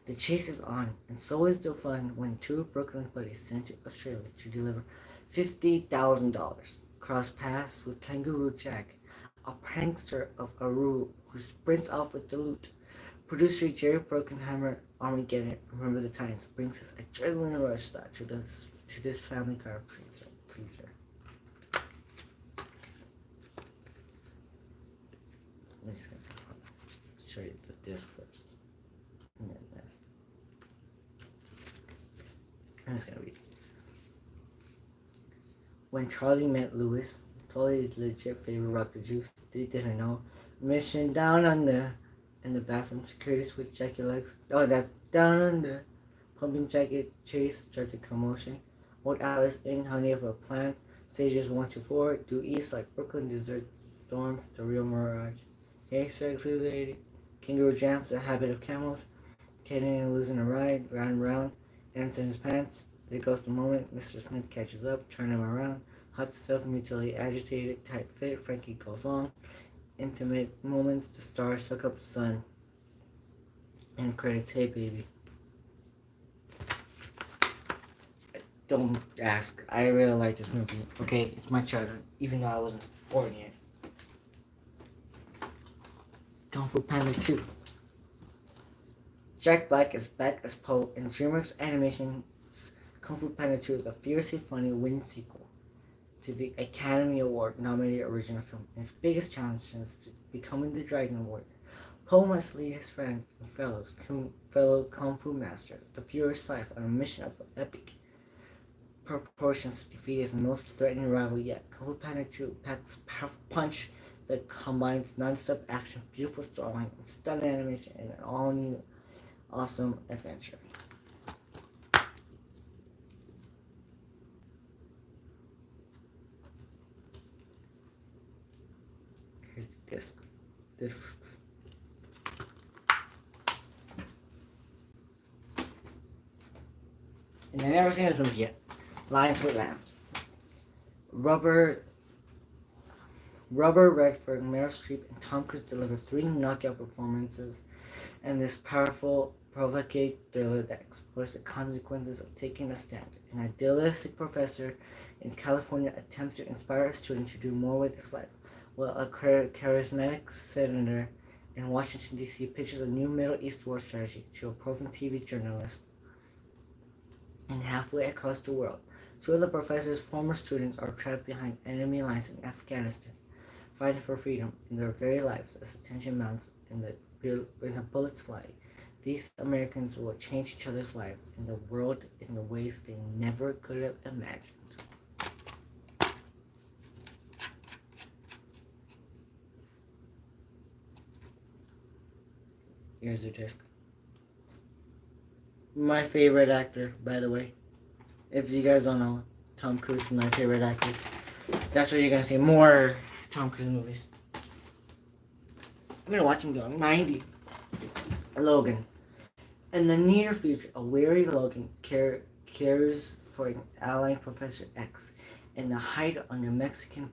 The chase is on, and so is the fun when two Brooklyn buddies sent to Australia to deliver $50,000. Cross paths with Kangaroo Jack, a prankster of Aru who sprints off with the loot. Producer Jerry Bruckheimer, Armageddon, Remember the Times, brings us adrenaline rush start to this family car pleaser. I'm just gonna show you the disc first. And then this. I'm just gonna read. When Charlie met Lewis, totally legit favorite rock the juice, they didn't know. Mission down under. In the bathroom, security switch Jackie legs. Oh, that's down under. Pumping jacket chase starts a commotion. Old Alice in honey of a plan. Stages 1 to 4 due east like Brooklyn desert storms the real mirage. Hey, sexy lady. Kangaroo jams a habit of camels. Canadian losing a ride, round and round. Ends in his pants. There goes the moment. Mr. Smith catches up, turn him around. Hot stuff, mutually agitated, tight fit. Frankie goes long. Intimate moments, the stars suck up the sun. And credits, hey baby. Don't ask. I really like this movie. Okay, it's my childhood, even though I wasn't born yet. Kung Fu Panda 2. Jack Black is back as Poe in DreamWorks Animation's Kung Fu Panda 2, the fiercely funny winning sequel to the Academy Award nominated original film. And its biggest challenge since becoming the Dragon Warrior, Poe must lead his friends and fellow Kung Fu masters, the Furious Five, on a mission of epic proportions to defeat his most threatening rival yet. Kung Fu Panda 2 packs a powerful punch that combines non-stop action, beautiful storyline, and stunning animation in an all-new, awesome adventure. Here's the disc. Discs. And I've never seen this movie yet. Lions with Lambs. Robert Redford, Meryl Streep, and Tom Cruise deliver 3 knockout performances and this powerful, provocative thriller that explores the consequences of taking a stand. An idealistic professor in California attempts to inspire a student to do more with his life, while a charismatic senator in Washington, D.C. pitches a new Middle East war strategy to a proven TV journalist. And halfway across the world, two of the professor's former students are trapped behind enemy lines in Afghanistan, fighting for freedom in their very lives as the tension mounts and the bullets fly. These Americans will change each other's lives in the world in the ways they never could have imagined. Here's the disc. My favorite actor, by the way. If you guys don't know, Tom Cruise is my favorite actor. That's where you're gonna see more Tom Cruise movies. I'm gonna watch him go 90. Logan. In the near future, a weary Logan cares for an alien Professor X in the height on the Mexican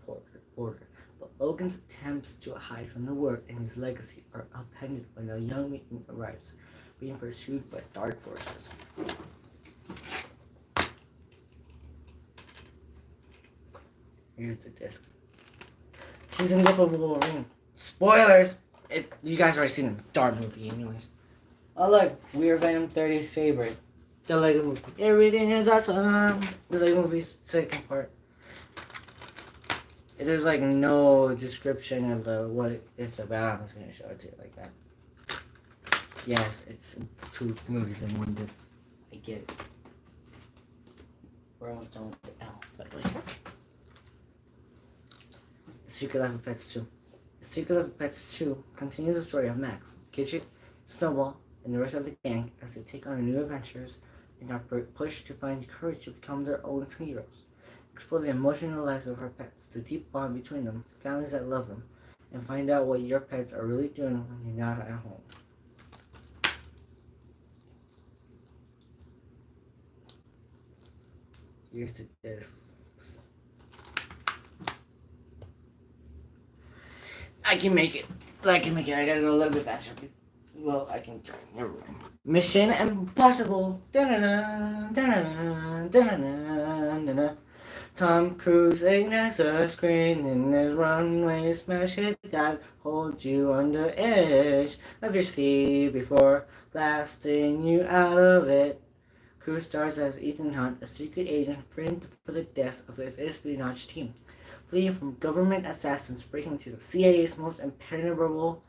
border. But Logan's attempts to hide from the world and his legacy are upended when a young mutant arrives, being pursued by dark forces. Here's the disc. She's in the Wolverine. Spoilers! You guys already seen the Dark movie, anyways. Oh look, we're Venom 30's favorite. The Lego movie. Everything is awesome. The Lego movie's second part. There's like no description of what it's about. I'm just gonna show it to you like that. Yes, it's 2 movies in one disc. I get it. We're almost done with the L, by the way. The Secret Life of Pets 2. The Secret Life of Pets 2 continues the story of Max, Gidget, Snowball, and the rest of the gang as they take on new adventures and are pushed to find courage to become their own heroes. Explore the emotional lives of our pets, the deep bond between them, the families that love them, and find out what your pets are really doing when you're not at home. Here's the discs. I can make it. I gotta go a little bit faster. Well, I can try. Never mind. Mission Impossible. Da-na-na, da-na-na, da-na-na, da-na. Tom Cruise ignites the screen in his runway smash hit that holds you on the edge of your seat before blasting you out of it. Cruise stars as Ethan Hunt, a secret agent framed for the deaths of his espionage team, fleeing from government assassins breaking into the CIA's most impenetrable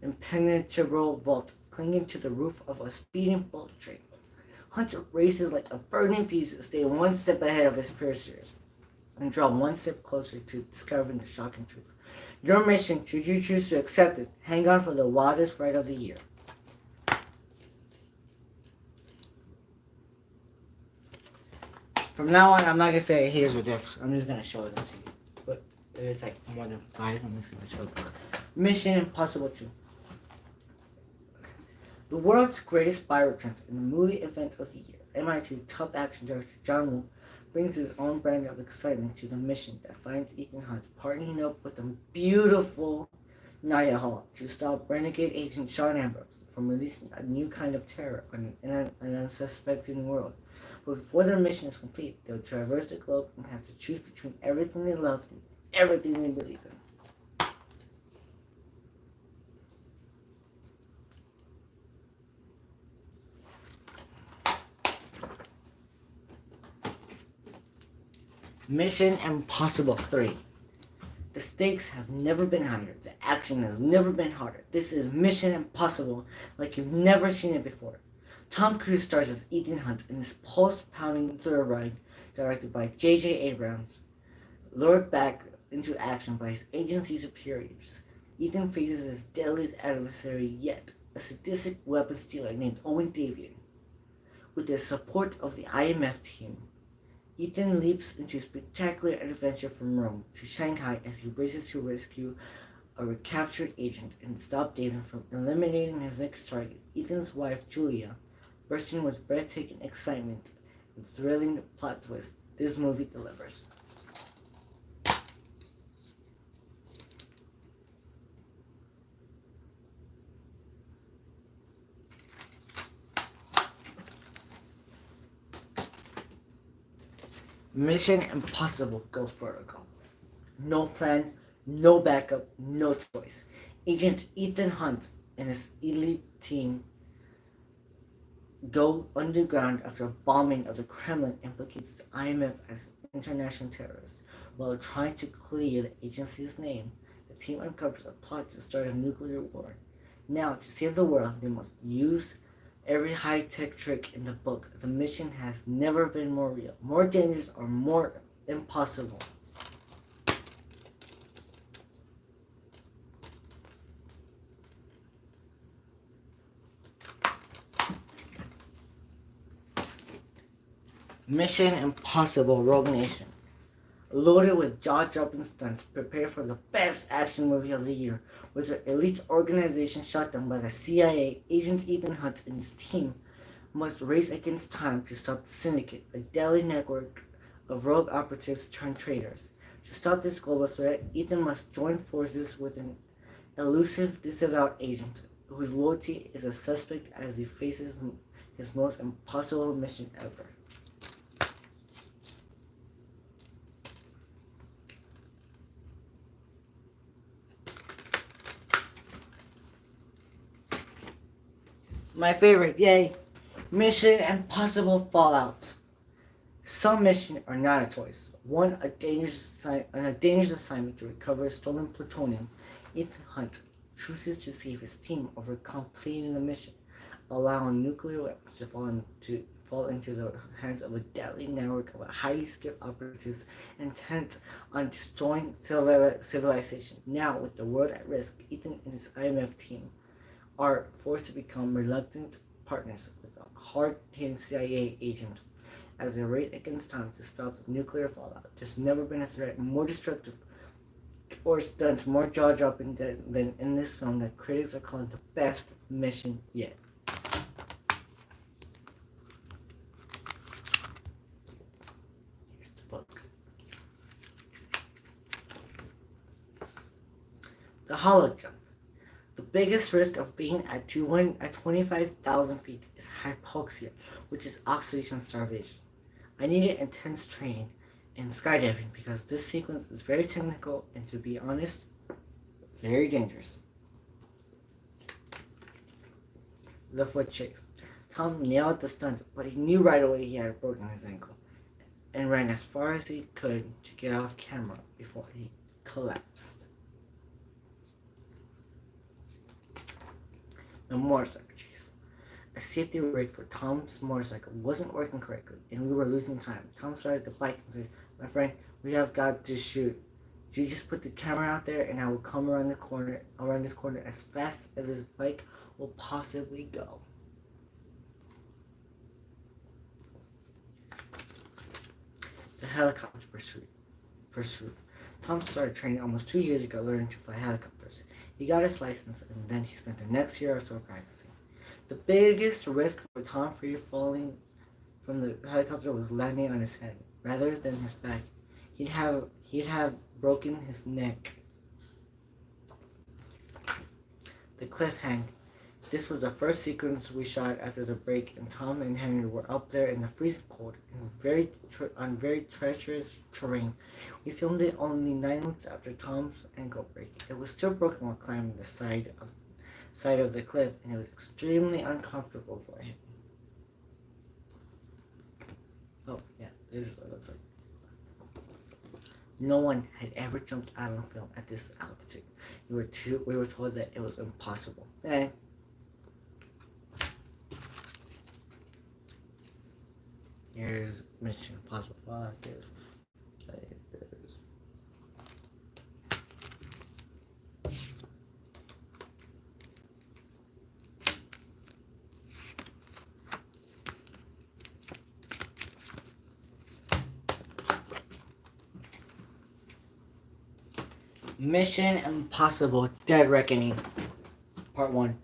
vault, clinging to the roof of a speeding bullet train. Hunt races like a burning fuse to stay one step ahead of his pursuers and draw one step closer to discovering the shocking truth. Your mission, should you choose to accept it, hang on for the wildest ride of the year. From now on, I'm not gonna say here's with this. I'm just gonna show it to you. But it's like more than 5. I'm just gonna show it. Mission Impossible 2. The world's greatest spy returns in the movie event of the year. MI2 top action director John Woo brings his own brand of excitement to the mission that finds Ethan Hunt partnering up with the beautiful Nia Hall to stop renegade agent Sean Ambrose from releasing a new kind of terror in an unsuspecting world. But before their mission is complete, they'll traverse the globe and have to choose between everything they love and everything they believe in. Mission Impossible 3. The stakes have never been higher. The action has never been harder. This is Mission Impossible like you've never seen it before. Tom Cruise stars as Ethan Hunt in this pulse-pounding thriller ride directed by J.J. Abrams, lured back into action by his agency superiors. Ethan faces his deadliest adversary yet, a sadistic weapons dealer named Owen Davian. With the support of the IMF team, Ethan leaps into a spectacular adventure from Rome to Shanghai as he races to rescue a recaptured agent and stop David from eliminating his next target, Ethan's wife Julia. Bursting with breathtaking excitement and thrilling plot twist, this movie delivers. Mission Impossible Ghost Protocol. No plan, no backup, no choice. Agent Ethan Hunt and his elite team go underground after a bombing of the Kremlin implicates the IMF as an international terrorist. While trying to clear the agency's name, the team uncovers a plot to start a nuclear war. Now, to save the world, they must use every high-tech trick in the book. The mission has never been more real, more dangerous, or more impossible. Mission Impossible Rogue Nation. Loaded with jaw-dropping stunts, prepare for the best action movie of the year, with an elite organization shut down by the CIA. Agent Ethan Hunt and his team must race against time to stop the Syndicate, a deadly network of rogue operatives turned traitors. To stop this global threat, Ethan must join forces with an elusive disavowed agent, whose loyalty is a suspect as he faces his most impossible mission ever. My favorite, yay! Mission Impossible Fallout. Some missions are not a choice. One, a dangerous assignment to recover stolen plutonium. Ethan Hunt chooses to save his team over completing the mission, allowing nuclear weapons to fall into the hands of a deadly network of highly skilled operatives intent on destroying civilization. Now, with the world at risk, Ethan and his IMF team are forced to become reluctant partners with a hard-hitting CIA agent as they race against time to stop the nuclear fallout. There's never been a threat more destructive or stunts more jaw-dropping than in this film that critics are calling the best mission yet. Here's the book. The Holojump. The biggest risk of being at 25,000 feet is hypoxia, which is oxygen starvation. I needed intense training in skydiving because this sequence is very technical and, to be honest, very dangerous. The foot chase. Tom nailed the stunt, but he knew right away he had broken his ankle and ran as far as he could to get off camera before he collapsed. The motorcycle chase. A safety brake for Tom's motorcycle wasn't working correctly, and we were losing time. Tom started the bike and said, "My friend, we have got to shoot. You just put the camera out there, and I will come around this corner as fast as this bike will possibly go." The helicopter pursuit. Tom started training almost 2 years ago, learning to fly helicopters. He got his license, and then he spent the next year or so practicing. The biggest risk for Tom free falling from the helicopter was landing on his head rather than his back. He'd have broken his neck. The cliffhang. This was the first sequence we shot after the break, and Tom and Henry were up there in the freezing cold on very treacherous terrain. We filmed it only 9 months after Tom's ankle break. It was still broken while climbing the side of the cliff, and it was extremely uncomfortable for him. Oh yeah, this is what it looks like. No one had ever jumped out on film at this altitude. We were told that it was impossible. Here's Mission Impossible Fallout. There's Mission Impossible Dead Reckoning Part 1.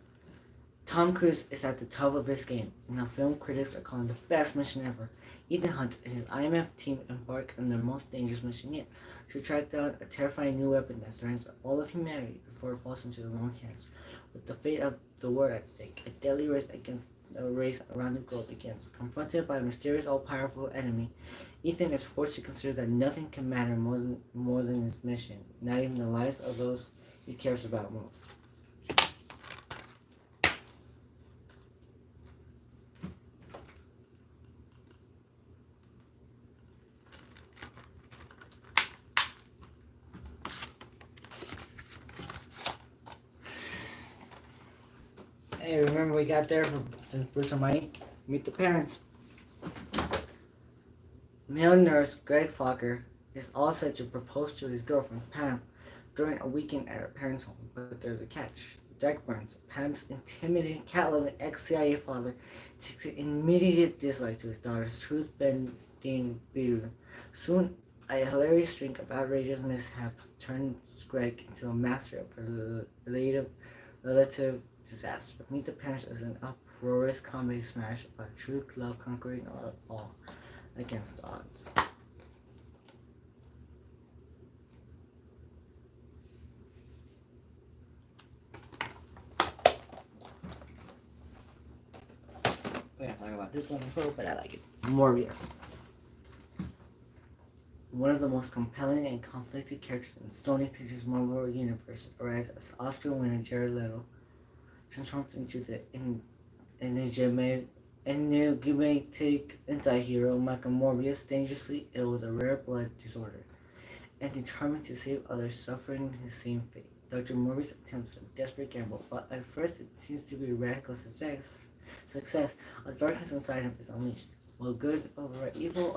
Tom Cruise is at the top of his game, and the film critics are calling the best mission ever. Ethan Hunt and his IMF team embark on their most dangerous mission yet, to track down a terrifying new weapon that threatens all of humanity before it falls into the wrong hands. With the fate of the world at stake, a deadly race against the race around the globe begins. Confronted by a mysterious, all-powerful enemy, Ethan is forced to consider that nothing can matter more than his mission, not even the lives of those he cares about most. Hey, remember we got there since Bruce and Minnie meet the parents. Male nurse Greg Fokker is all set to propose to his girlfriend Pam during a weekend at her parents' home, but there's a catch. Jack Burns, Pam's intimidating, cat-loving ex-CIA father, takes an immediate dislike to his daughter's truth-bending behavior. Soon, a hilarious string of outrageous mishaps turns Greg into a master of relative disaster. Meet the Parents is an uproarious comedy smash about truth, love conquering all against odds. We're not talking about this one before, but I like it. Morbius. One of the most compelling and conflicted characters in Sony Pictures Marvel Universe arrives as Oscar winner Jared Leto transforms into the enigmatic anti-hero Michael Morbius, dangerously ill with a rare blood disorder, and determined to save others suffering his same fate. Dr. Morbius attempts a desperate gamble, but at first it seems to be a radical success. A darkness inside him is unleashed. Will good override evil,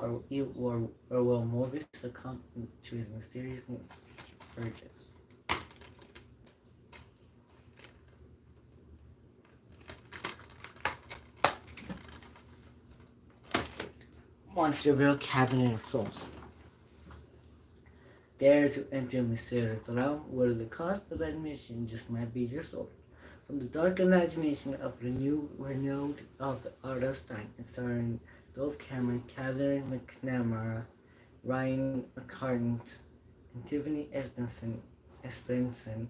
or will Morbius succumb to his mysterious new urges? Monsterville Cabinet of Souls. Dare to enter Mysterious Realm, where the cost of admission just might be your soul. From the dark imagination of the new renowned author Arthur Stein, and starring Dove Cameron, Catherine McNamara, Ryan McCartan, and Tiffany Espenson,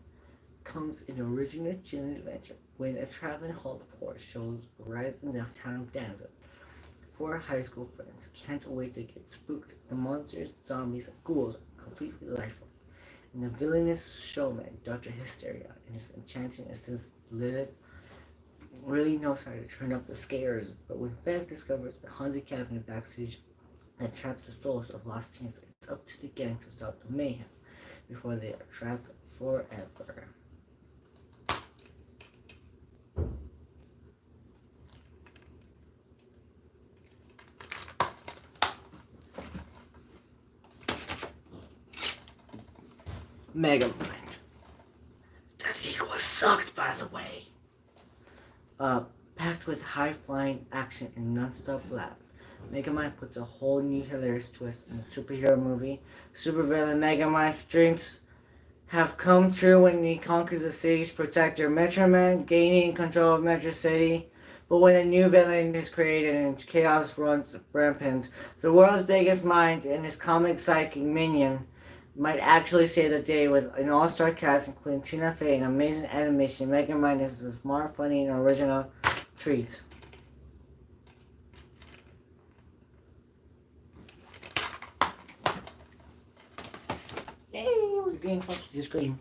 comes an original chilling adventure when a traveling hall of horror shows rise in the town of Danville. Four high school friends can't wait to get spooked. The monsters, zombies, and ghouls are completely lifeless. And the villainous showman, Dr. Hysteria, and his enchanting assistant Lilith, really knows how to turn up the scares. But when Beth discovers the haunted cabinet backstage that traps the souls of lost teens, it's up to the gang to stop the mayhem before they are trapped forever. Megamind. That sequel sucked, by the way. Packed with high-flying action and non-stop laughs, Megamind puts a whole new hilarious twist in the superhero movie. Supervillain Megamind's dreams have come true when he conquers the city's protector, Metro Man, gaining control of Metro City. But when a new villain is created and chaos runs rampant, the world's biggest mind and his comic sidekick minion might actually save the day with an all-star cast including Tina Fey and amazing animation. Megamind is a smart, funny, and original treat. Yay, we're getting close to the screen.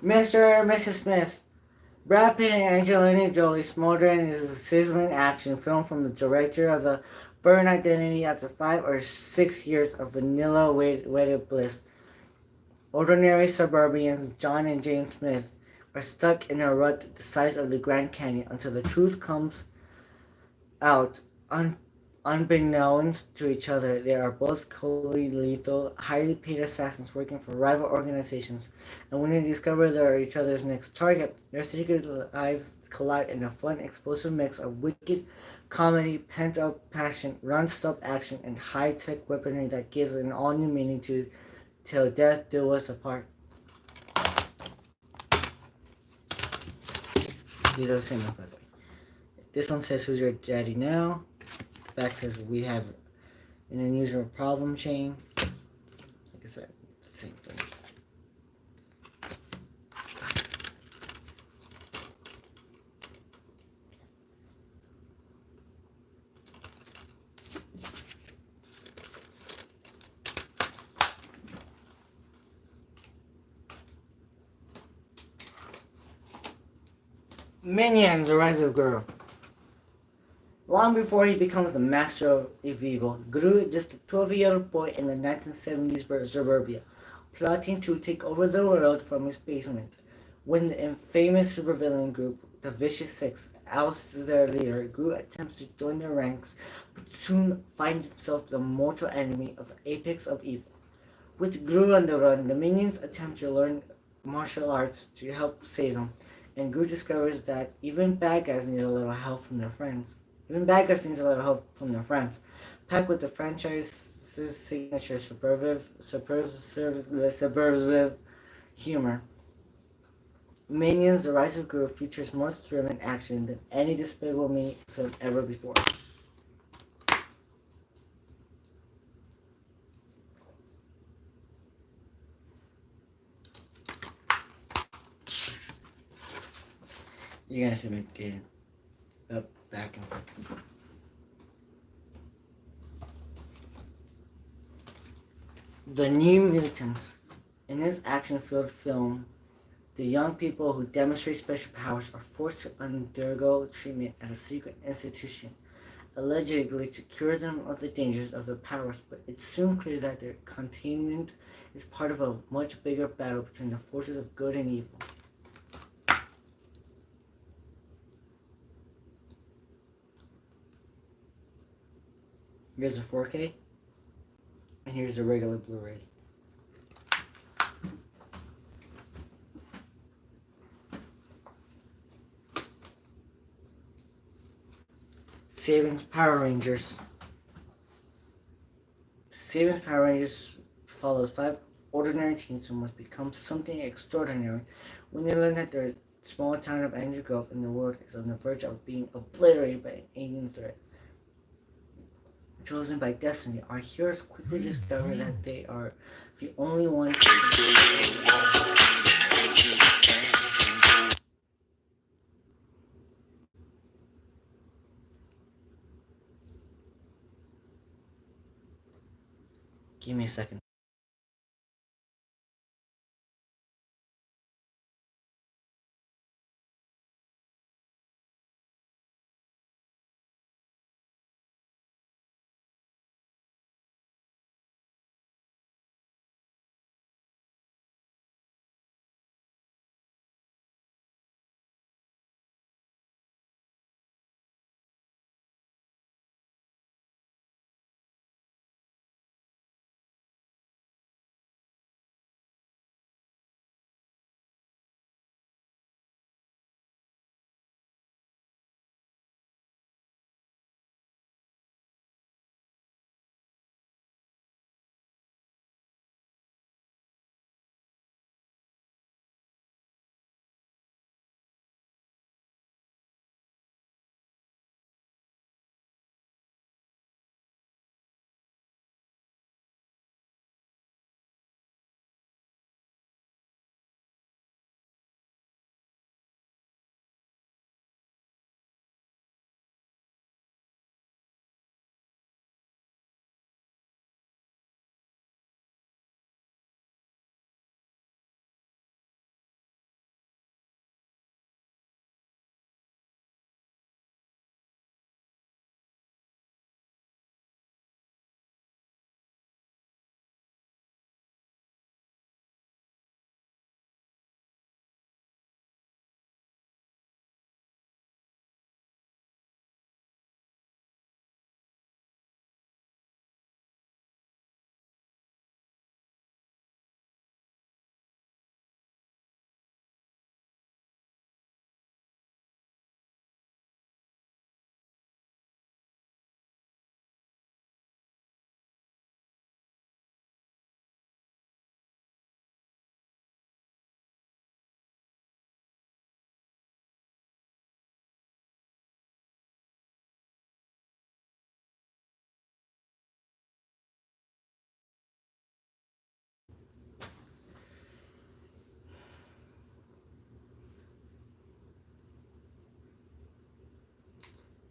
Mr. and Mrs. Smith. Brad Pitt and Angelina Jolie smoldering is a sizzling action film from the director of The Bourne Identity after 5 or 6 years of vanilla wedded bliss. Ordinary suburbians John and Jane Smith are stuck in a rut the size of the Grand Canyon until the truth comes out. Unbeknownst to each other, they are both coldly lethal, highly paid assassins working for rival organizations, and when they discover they are each other's next target, their secret lives collide in a fun, explosive mix of wicked comedy, pent-up passion, non-stop action, and high-tech weaponry that gives an all-new meaning to Till Death Do Us Apart. These are the same ones, by the way. This one says, "Who's your daddy now?" The back says, "We have an unusual problem chain." Like I said, it's the same thing. Minions, the Rise of Guru. Long before he becomes the master of evil, Guru is just a 12-year-old boy in the 1970s suburbia, plotting to take over the world from his basement. When the infamous supervillain group, the Vicious Six, ousts their leader, Guru attempts to join their ranks, but soon finds himself the mortal enemy of the apex of evil. With Guru on the run, the minions attempt to learn martial arts to help save him, and Guru discovers that even bad guys need a little help from their friends. Even bad guys need a little help from their friends. Packed with the franchise's signature subversive humor, Minions: The Rise of Guru features more thrilling action than any Despicable Me film ever before. You're gonna see me getting up, back, and forth. The New Mutants. In this action-filled film, the young people who demonstrate special powers are forced to undergo treatment at a secret institution, allegedly to cure them of the dangers of their powers, but it's soon clear that their containment is part of a much bigger battle between the forces of good and evil. Here's a 4K, and here's the regular Blu-ray. Savings Power Rangers. Savings Power Rangers follows 5 ordinary teens who must become something extraordinary when they learn that their small town of Andrew Grove in the world is on the verge of being obliterated by an alien threat. Chosen by destiny, our heroes quickly discover that they are the only ones. Give me a second.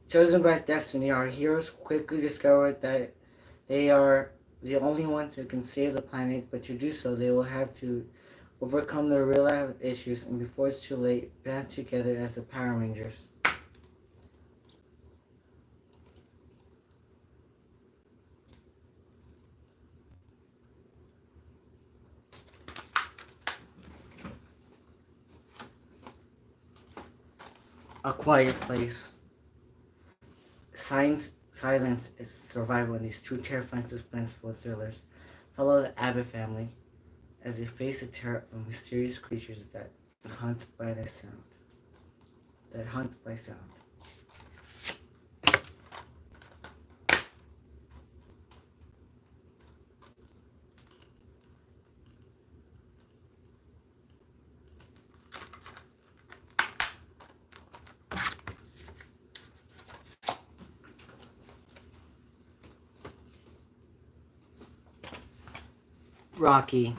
Chosen by destiny, our heroes quickly discover that they are the only ones who can save the planet, but to do so, they will have to overcome their real life issues, and before it's too late, band together as the Power Rangers. A Quiet Place. Silence is survival in these two terrifying suspenseful thrillers. Follow the Abbott family as they face the terror of mysterious creatures that hunt by the sound. That hunt by sound. Rocky.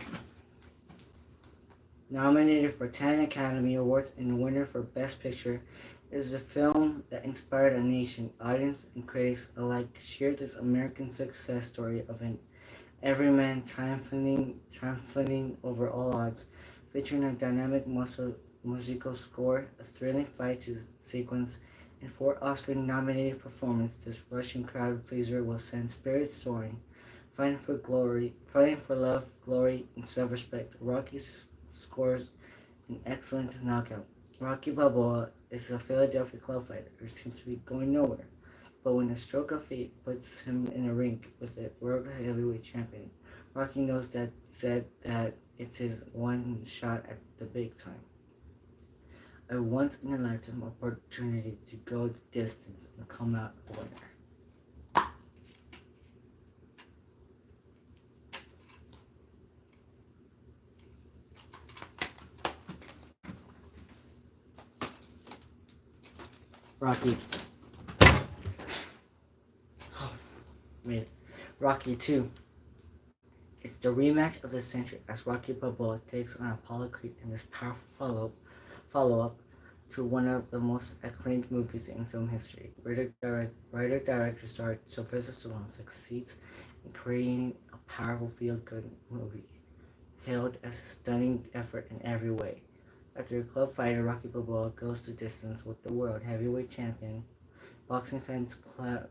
Nominated for 10 Academy Awards and winner for Best Picture, is a film that inspired a nation. Audience and critics alike shared this American success story of an everyman triumphing over all odds, featuring a dynamic musical score, a thrilling fight sequence, and four Oscar-nominated performances. This Russian crowd pleaser will send spirits soaring. Fighting for love, glory, and self-respect. Rocky scores an excellent knockout. Rocky Balboa is a Philadelphia club fighter who seems to be going nowhere, but when a stroke of fate puts him in a ring with the world heavyweight champion, Rocky knows that it's his one shot at the big time. A once-in-a-lifetime opportunity to go the distance and come out a winner. Rocky. Oh, man. Rocky 2. It's the rematch of the century as Rocky Balboa takes on Apollo Creed in this powerful follow-up to one of the most acclaimed movies in film history. Writer-director star Sylvester Stallone succeeds in creating a powerful feel-good movie, hailed as a stunning effort in every way. After a club fighter, Rocky Balboa goes the distance with the world heavyweight champion. Boxing fans clamor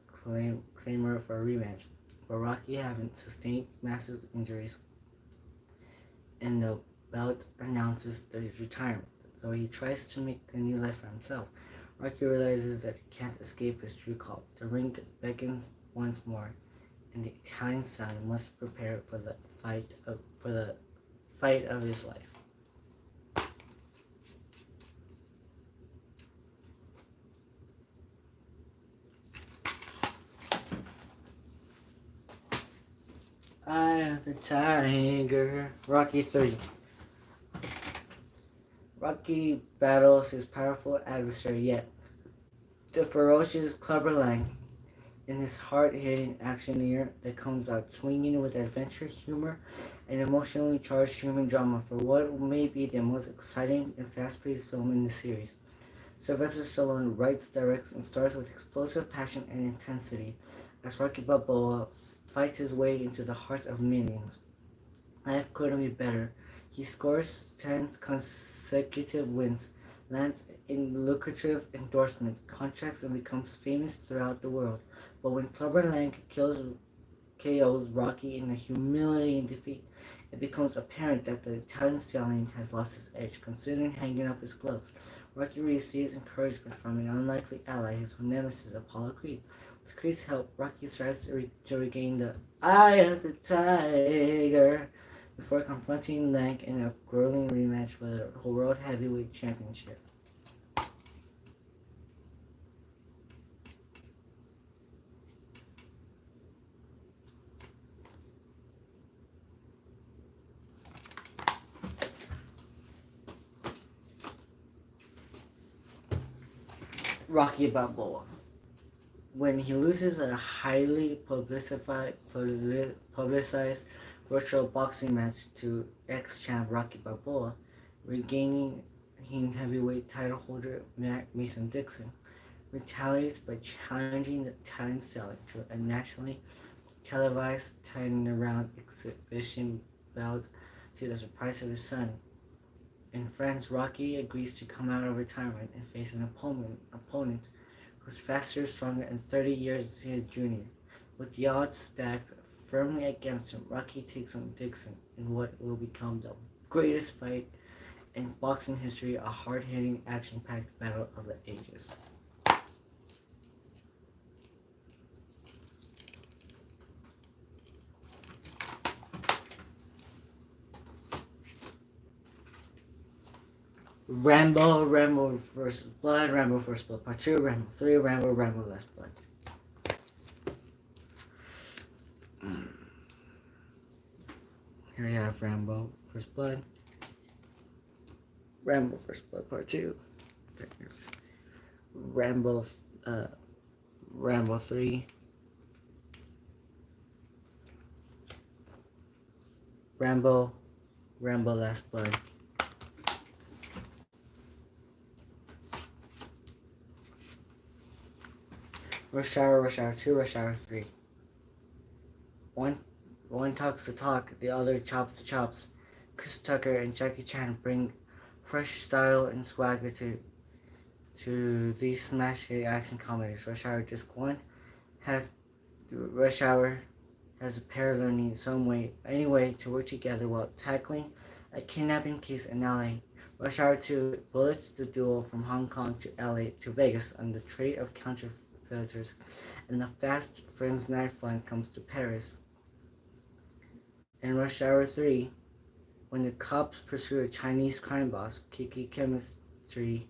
for a rematch, but Rocky having sustained massive injuries, and the belt announces his retirement. Though he tries to make a new life for himself, Rocky realizes that he can't escape his true call. The ring beckons once more, and the Italian son must prepare for the fight of his life. I am the tiger. Rocky 3. Rocky battles his powerful adversary, yet the ferocious Clubber Lang in this hard-hitting actioneer that comes out swinging with adventure, humor, and emotionally charged human drama for what may be the most exciting and fast-paced film in the series. Sylvester Stallone writes, directs, and stars with explosive passion and intensity as Rocky Balboa fights his way into the hearts of millions. Life couldn't be better. He scores 10 consecutive wins, lands in lucrative endorsement contracts, and becomes famous throughout the world. But when Clubber Lang KOs Rocky in a humiliating defeat, it becomes apparent that the Italian stallion has lost his edge. Considering hanging up his gloves, Rocky receives encouragement from an unlikely ally, his nemesis Apollo Creed. With Creed's help, Rocky strives to regain the eye of the tiger before confronting Lang in a grueling rematch for the World Heavyweight Championship. Rocky Balboa. When he loses a highly publicized virtual boxing match to ex-champ Rocky Balboa, regaining heavyweight title holder Mason Dixon retaliates by challenging the Italian stallion to a nationally televised 10-round exhibition bout to the surprise of his son. In France, Rocky agrees to come out of retirement and face an opponent who's faster, stronger, and 30 years his junior. With the odds stacked firmly against him, Rocky takes on Dixon in what will become the greatest fight in boxing history, a hard-hitting, action-packed battle of the ages. Rambo First Blood, Rambo First Blood Part 2, Rambo 3, Rambo Last Blood. Here you have Rambo First Blood, Rambo First Blood Part 2, Rambo, Rambo 3, Rambo Last Blood. Rush Hour 2, Rush Hour 3. One talks the talk, the other chops the chops. Chris Tucker and Jackie Chan bring fresh style and swagger to these smash hit action comedies. Rush Hour 1 has a pair learning any way to work together while tackling a kidnapping case in LA. Rush Hour 2 bullets the duo from Hong Kong to LA to Vegas on the trade of counterfeiters, and the Fast Friends knife line comes to Paris. In Rush Hour 3, when the cops pursue a Chinese crime boss, Kiki chemistry,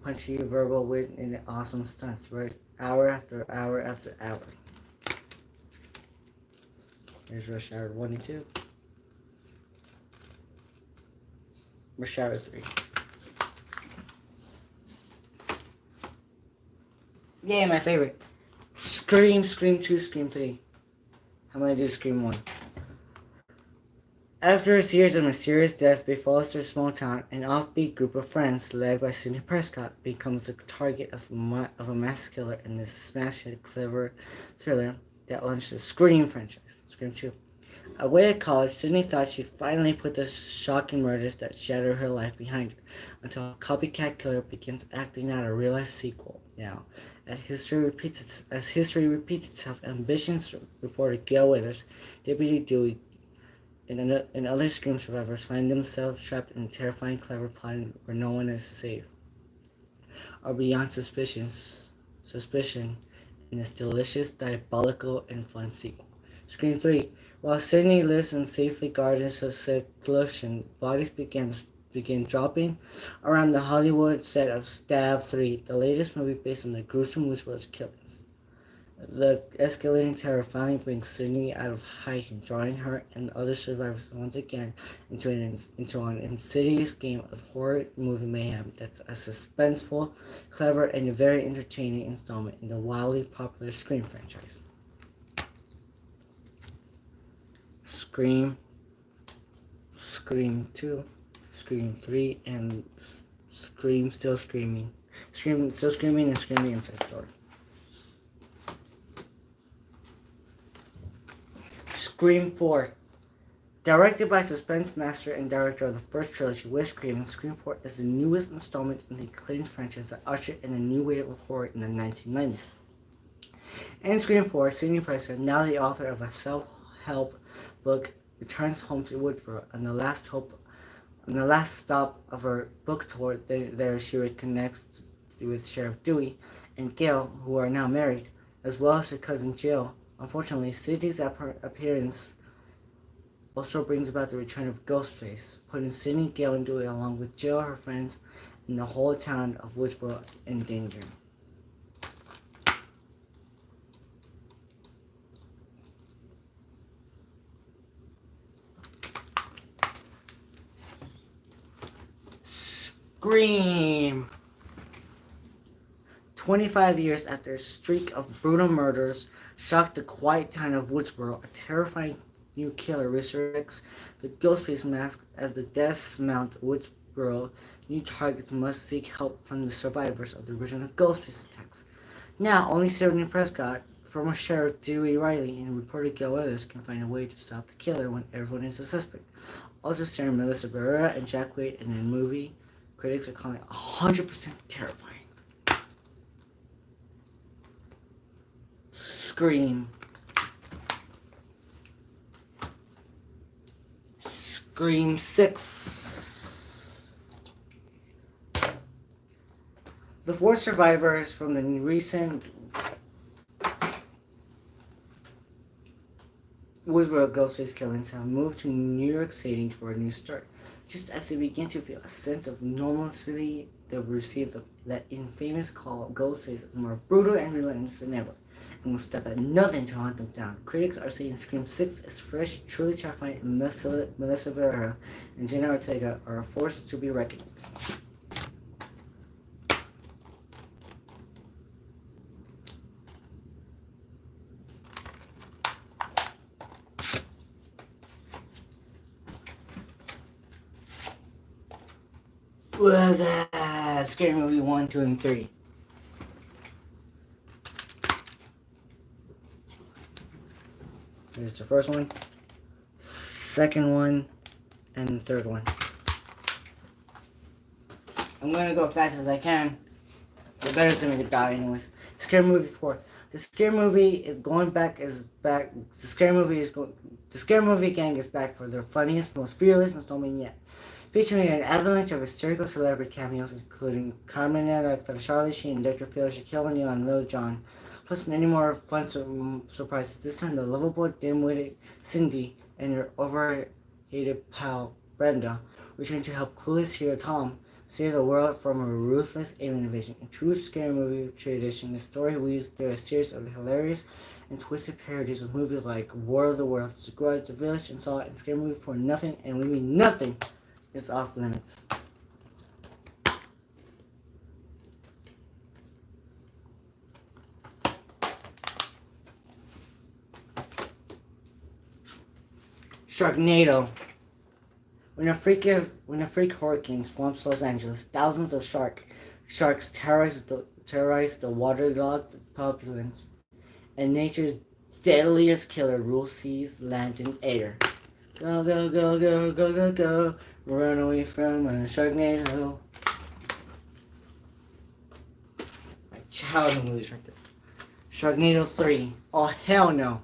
punchy verbal wit, and awesome stunts, right? Hour after hour after hour. Here's Rush Hour 1 and 2. Rush Hour 3. Yay, my favorite. Scream 2, Scream 3. I'm gonna do Scream 1. After a series of mysterious deaths befalls their small town, an offbeat group of friends, led by Sidney Prescott, becomes the target of a mass killer in this smash-hit clever thriller that launched the Scream franchise. Scream 2. Away at college, Sidney thought she'd finally put the shocking murders that shattered her life behind her, until a copycat killer begins acting out a real-life sequel. Now, as history repeats itself, ambitions reporter Gail Withers, Deputy Dewey, and other Scream survivors find themselves trapped in a terrifying, clever plot where no one is safe or beyond suspicion in this delicious, diabolical, and fun sequel. Scream 3. While Sidney lives in safely guarded seclusion, bodies begin dropping around the Hollywood set of Stab 3, the latest movie based on the gruesome Woodsboro killings. The escalating terror finally brings Sidney out of hiding, drawing her and the other survivors once again into an insidious game of horror movie mayhem that's a suspenseful, clever, and a very entertaining installment in the wildly popular Scream franchise. Scream 2, Scream 3, and Scream Still Screaming. Scream Still Screaming and Screaming Inside Story. Scream 4. Directed by suspense master and director of the first trilogy, Wes Craven, Scream 4 is the newest installment in the acclaimed franchise that ushered in a new wave of horror in the 1990s. In Scream 4, Sidney Prescott, now the author of a self-help book, returns home to Woodsboro. On the last stop of her book tour, there she reconnects with Sheriff Dewey and Gail, who are now married, as well as her cousin Jill. Unfortunately, Sidney's appearance also brings about the return of Ghostface, putting Sidney, Gail, and Dewey, along with Jill, her friends, and the whole town of Woodsboro in danger. Scream! 25 years after a streak of brutal murders shocked the quiet town of Woodsboro, a terrifying new killer resurrects the Ghostface mask. As the deaths mount Woodsboro, new targets must seek help from the survivors of the original Ghostface attacks. Now, only Sidney Prescott, former Sheriff Dewey Riley, and reporter Gail Weathers can find a way to stop the killer when everyone is a suspect. Also starring Melissa Barrera and Jack Wade in a movie critics are calling 100% terrifying. Scream. Scream 6. The 4 survivors from the recent Woodsboro Ghostface killings have moved to New York City for a new start. Just as they begin to feel a sense of normalcy, they've received that infamous call Ghostface is more brutal and relentless than ever, and will step at nothing to hunt them down. Critics are saying Scream 6 is fresh, truly terrifying, and Melissa Barrera and Jenna Ortega are a force to be reckoned with. Was that Scary Movie 1, 2, and 3? Here's the first one, second one, and the third one. I'm gonna go as fast as I can. The better's gonna die anyways. Scary Movie 4. The Scary Movie is going back. The Scary Movie gang is back for their funniest, most fearless installment yet, featuring an avalanche of hysterical celebrity cameos, including Carmen Electra, Charlie Sheen, Dr. Phil, Shaquille O'Neal, and Lil Jon, plus many more fun surprises. This time, the lovable, dim-witted Cindy and her overhated pal Brenda return to help clueless hero Tom save the world from a ruthless alien invasion. In true Scary Movie tradition, the story weaves through a series of hilarious and twisted parodies of movies like War of the Worlds, Scrubs, The Village, and Saw, and Scary Movie 4. Nothing, and we mean nothing, is off limits. Sharknado. When a freak hurricane swamps Los Angeles, thousands of sharks terrorize the waterlogged populace, and nature's deadliest killer rules seas, land, and air. Go, go, go, go, go, go, go. Run away from a Sharknado. My childhood movies right there. Sharknado 3. Oh, hell no.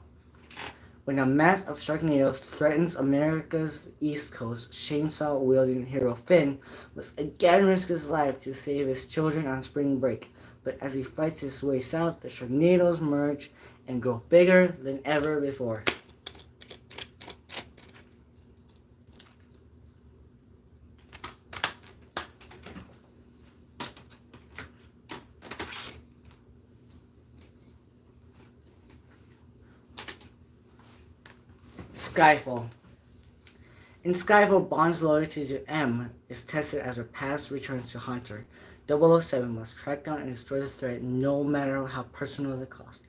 When a mass of Sharknadoes threatens America's East Coast, chainsaw-wielding hero Finn must again risk his life to save his children on spring break. But as he fights his way south, the Sharknadoes merge and grow bigger than ever before. Skyfall. In Skyfall, Bond's loyalty to M is tested as her past returns to haunt her. 007 must track down and destroy the threat no matter how personal the cost.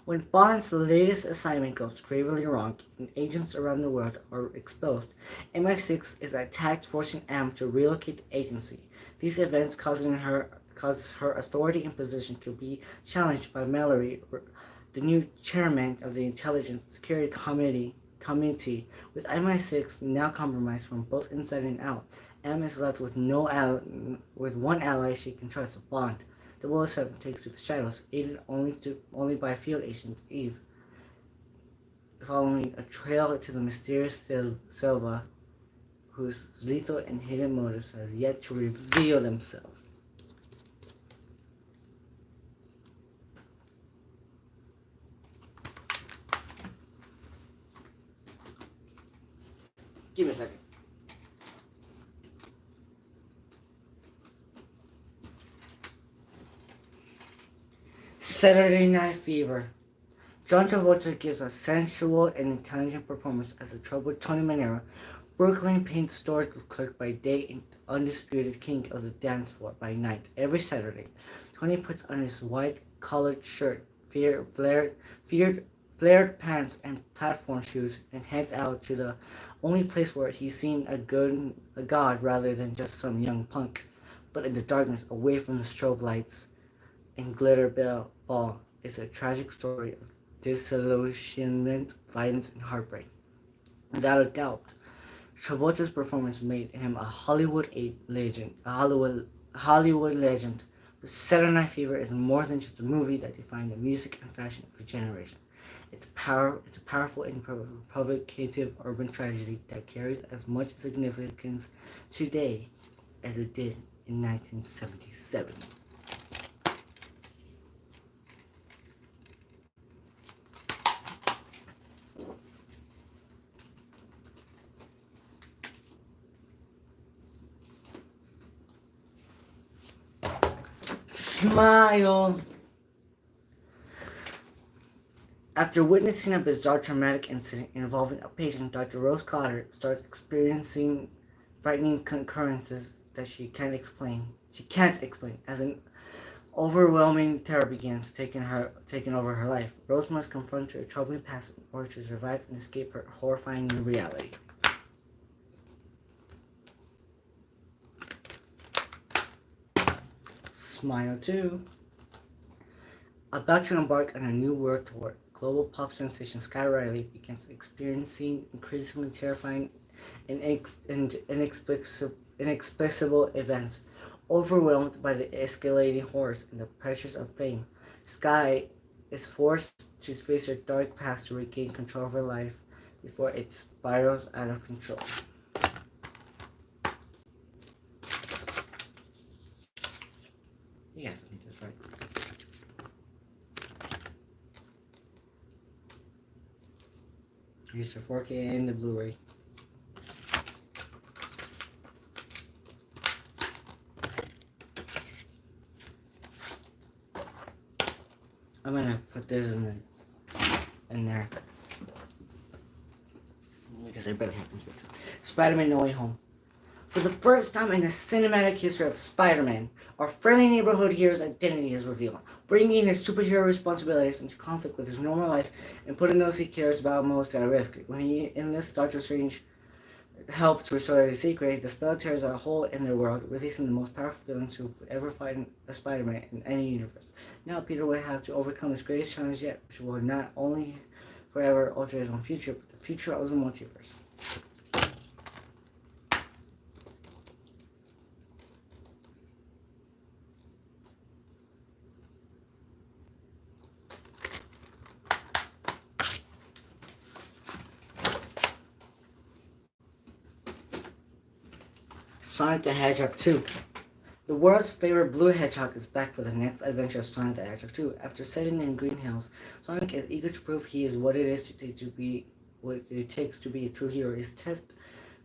When Bond's latest assignment goes gravely wrong and agents around the world are exposed, MI6 is attacked, forcing M to relocate the agency. These events causes her authority and position to be challenged by Mallory, the new chairman of the Intelligence Security Committee. With MI6 now compromised from both inside and out, M is left with with one ally she can trust, Bond. 007 takes to the shadows, aided only by field agent Eve, following a trail to the mysterious Silva, whose lethal and hidden motives have yet to reveal themselves. Give me a second. Saturday Night Fever. John Travolta gives a sensual and intelligent performance as the troubled Tony Manero, Brooklyn paint store clerk by day and undisputed king of the dance floor by night. Every Saturday, Tony puts on his white collared shirt, flared pants, and platform shoes, and heads out to the only place where he's seen a god rather than just some young punk. But in the darkness, away from the strobe lights and glitter ball, is a tragic story of disillusionment, violence, and heartbreak. Without a doubt, Travolta's performance made him a Hollywood legend. But Saturday Night Fever is more than just a movie that defined the music and fashion of a generation. It's a powerful and provocative urban tragedy that carries as much significance today as it did in 1977. Smile! After witnessing a bizarre traumatic incident involving a patient, Dr. Rose Cotter starts experiencing frightening concurrences that She can't explain. As an overwhelming terror begins taking over her life, Rose must confront her troubling past in order to survive and escape her horrifying new reality. Smile too. About to embark on a new world tour, global pop sensation Sky Riley begins experiencing increasingly terrifying and inexplicable events. Overwhelmed by the escalating horrors and the pressures of fame, Sky is forced to face her dark past to regain control of her life before it spirals out of control. Yes, I think that's right. Here's the 4K and the Blu-ray. I'm gonna put this in there because I barely have the space. Spider-Man: No Way Home. For the first time in the cinematic history of Spider-Man, our friendly neighborhood hero's identity is revealed, bringing his superhero responsibilities into conflict with his normal life and putting those he cares about most at risk. When he enlists Doctor Strange help to restore the secret, the spell tears a hole in their world, releasing the most powerful villains who've ever fought a Spider-Man in any universe. Now Peter will have to overcome his greatest challenge yet, which will not only forever alter his own future, but the future of the multiverse. Sonic the Hedgehog 2. The world's favorite blue hedgehog is back for the next adventure of Sonic the Hedgehog 2. After setting in Green Hills, Sonic is eager to prove he is what it takes to be a true hero. His test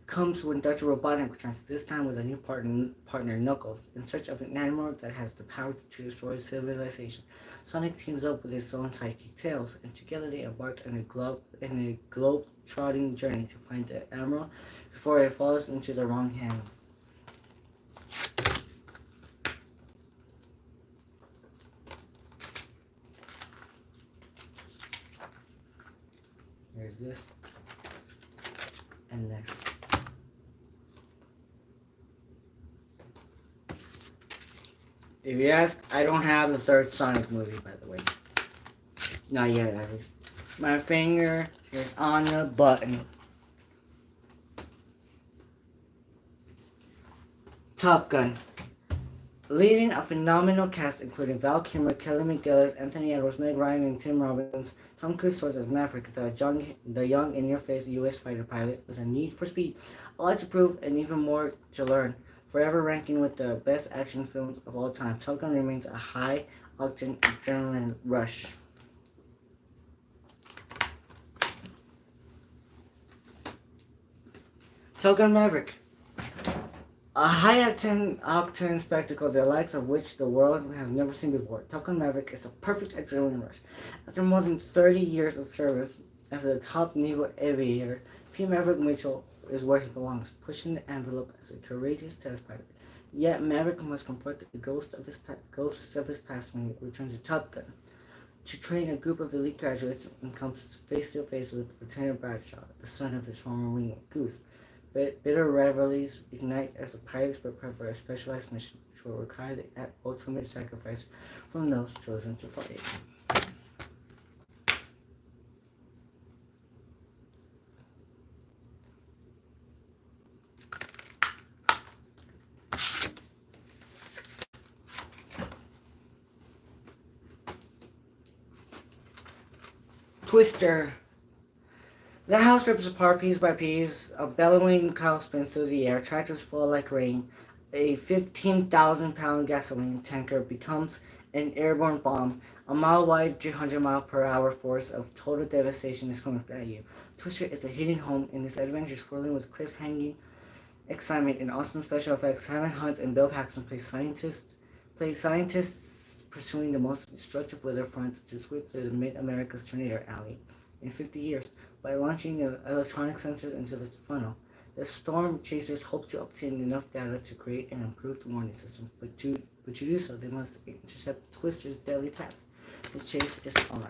comes when Dr. Robotnik returns, this time with a new partner, Knuckles, in search of an animal that has the power to destroy civilization. Sonic teams up with his own sidekick Tails, and together they embark on a globe-trotting journey to find the emerald before it falls into the wrong hand. Here's this and this. If you ask, I don't have the third Sonic movie, by the way. Not yet, at least. My finger is on the button. Top Gun. Leading a phenomenal cast including Val Kilmer, Kelly McGillis, Anthony Edwards, Meg Ryan, and Tim Robbins, Tom Cruise stars as Maverick, the young in-your-face U.S. fighter pilot with a need for speed, a lot to prove, and even more to learn. Forever ranking with the best action films of all time, Top Gun remains a high-octane adrenaline rush. Top Gun Maverick. A high-octane spectacle, the likes of which the world has never seen before. Top Gun Maverick is a perfect adrenaline rush. After more than 30 years of service as a top naval aviator, P. Maverick Mitchell is where he belongs, pushing the envelope as a courageous test pilot. Yet Maverick must confront the ghost of his past when he returns to Top Gun. To train a group of elite graduates and comes face to face with Lieutenant Bradshaw, the son of his former wingmate Goose. Bitter rivalries ignite as the pilots prepare for a specialized mission, which will require the ultimate sacrifice from those chosen to fight. Twister. The house rips apart piece by piece. A bellowing cow spins through the air. Tractors fall like rain. A 15,000-pound gasoline tanker becomes an airborne bomb. A mile-wide, 300-mile-per-hour force of total devastation is coming at you. Twister is a hidden home in this adventure swirling with cliff-hanging excitement and awesome special effects. Silent Hunt and Bill Paxton play scientists pursuing the most destructive weather fronts to sweep through the Mid-America's tornado alley in 50 years by launching electronic sensors into the funnel. The storm chasers hope to obtain enough data to create an improved warning system, but to do so, they must intercept Twister's deadly path. The chase is on.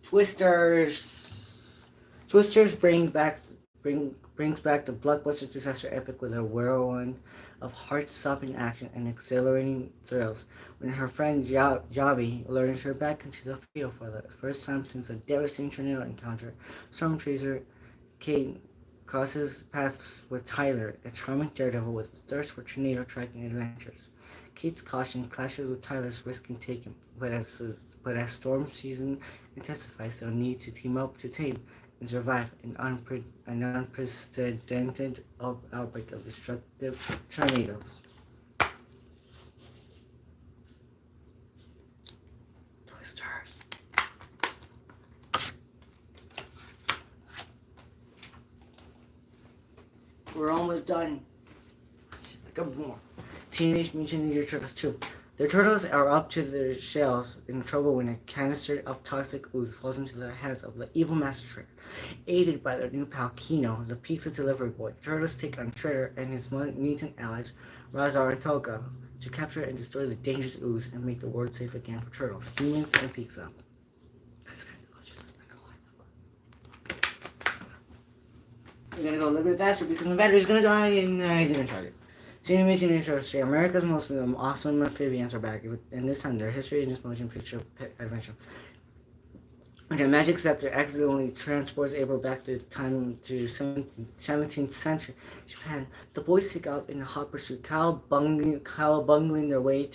Twisters brings back the blockbuster disaster epic with a whirlwind of heart-stopping action and exhilarating thrills. When her friend Javi learns her back into the field for the first time since a devastating tornado encounter, Storm Chaser Kate crosses paths with Tyler, a charming daredevil with a thirst for tornado tracking adventures. Kate's caution clashes with Tyler's risk-taking, but as storm season intensifies, they'll need to team up to tame and survive an unprecedented outbreak of destructive tornadoes. Twisters. We're almost done. A couple more. Teenage Mutant Ninja Turtles 2. The turtles are up to their shells in trouble when a canister of toxic ooze falls into the hands of the evil Master Shredder. Aided by their new pal Kino, the pizza delivery boy, the turtles take on Shredder and his mutant allies, Razar and Toga, to capture and destroy the dangerous ooze and make the world safe again for turtles, humans, and pizza. We're gonna go a little bit faster because my battery's gonna die and I didn't charge it. Teenage Mutant Ninja Turtles 3. America's most awesome amphibians are back, and this time their history in this motion picture adventure. When a magic scepter accidentally transports April back to time to 17th century Japan, the boys take off in a hot pursuit, Kyle bungling their way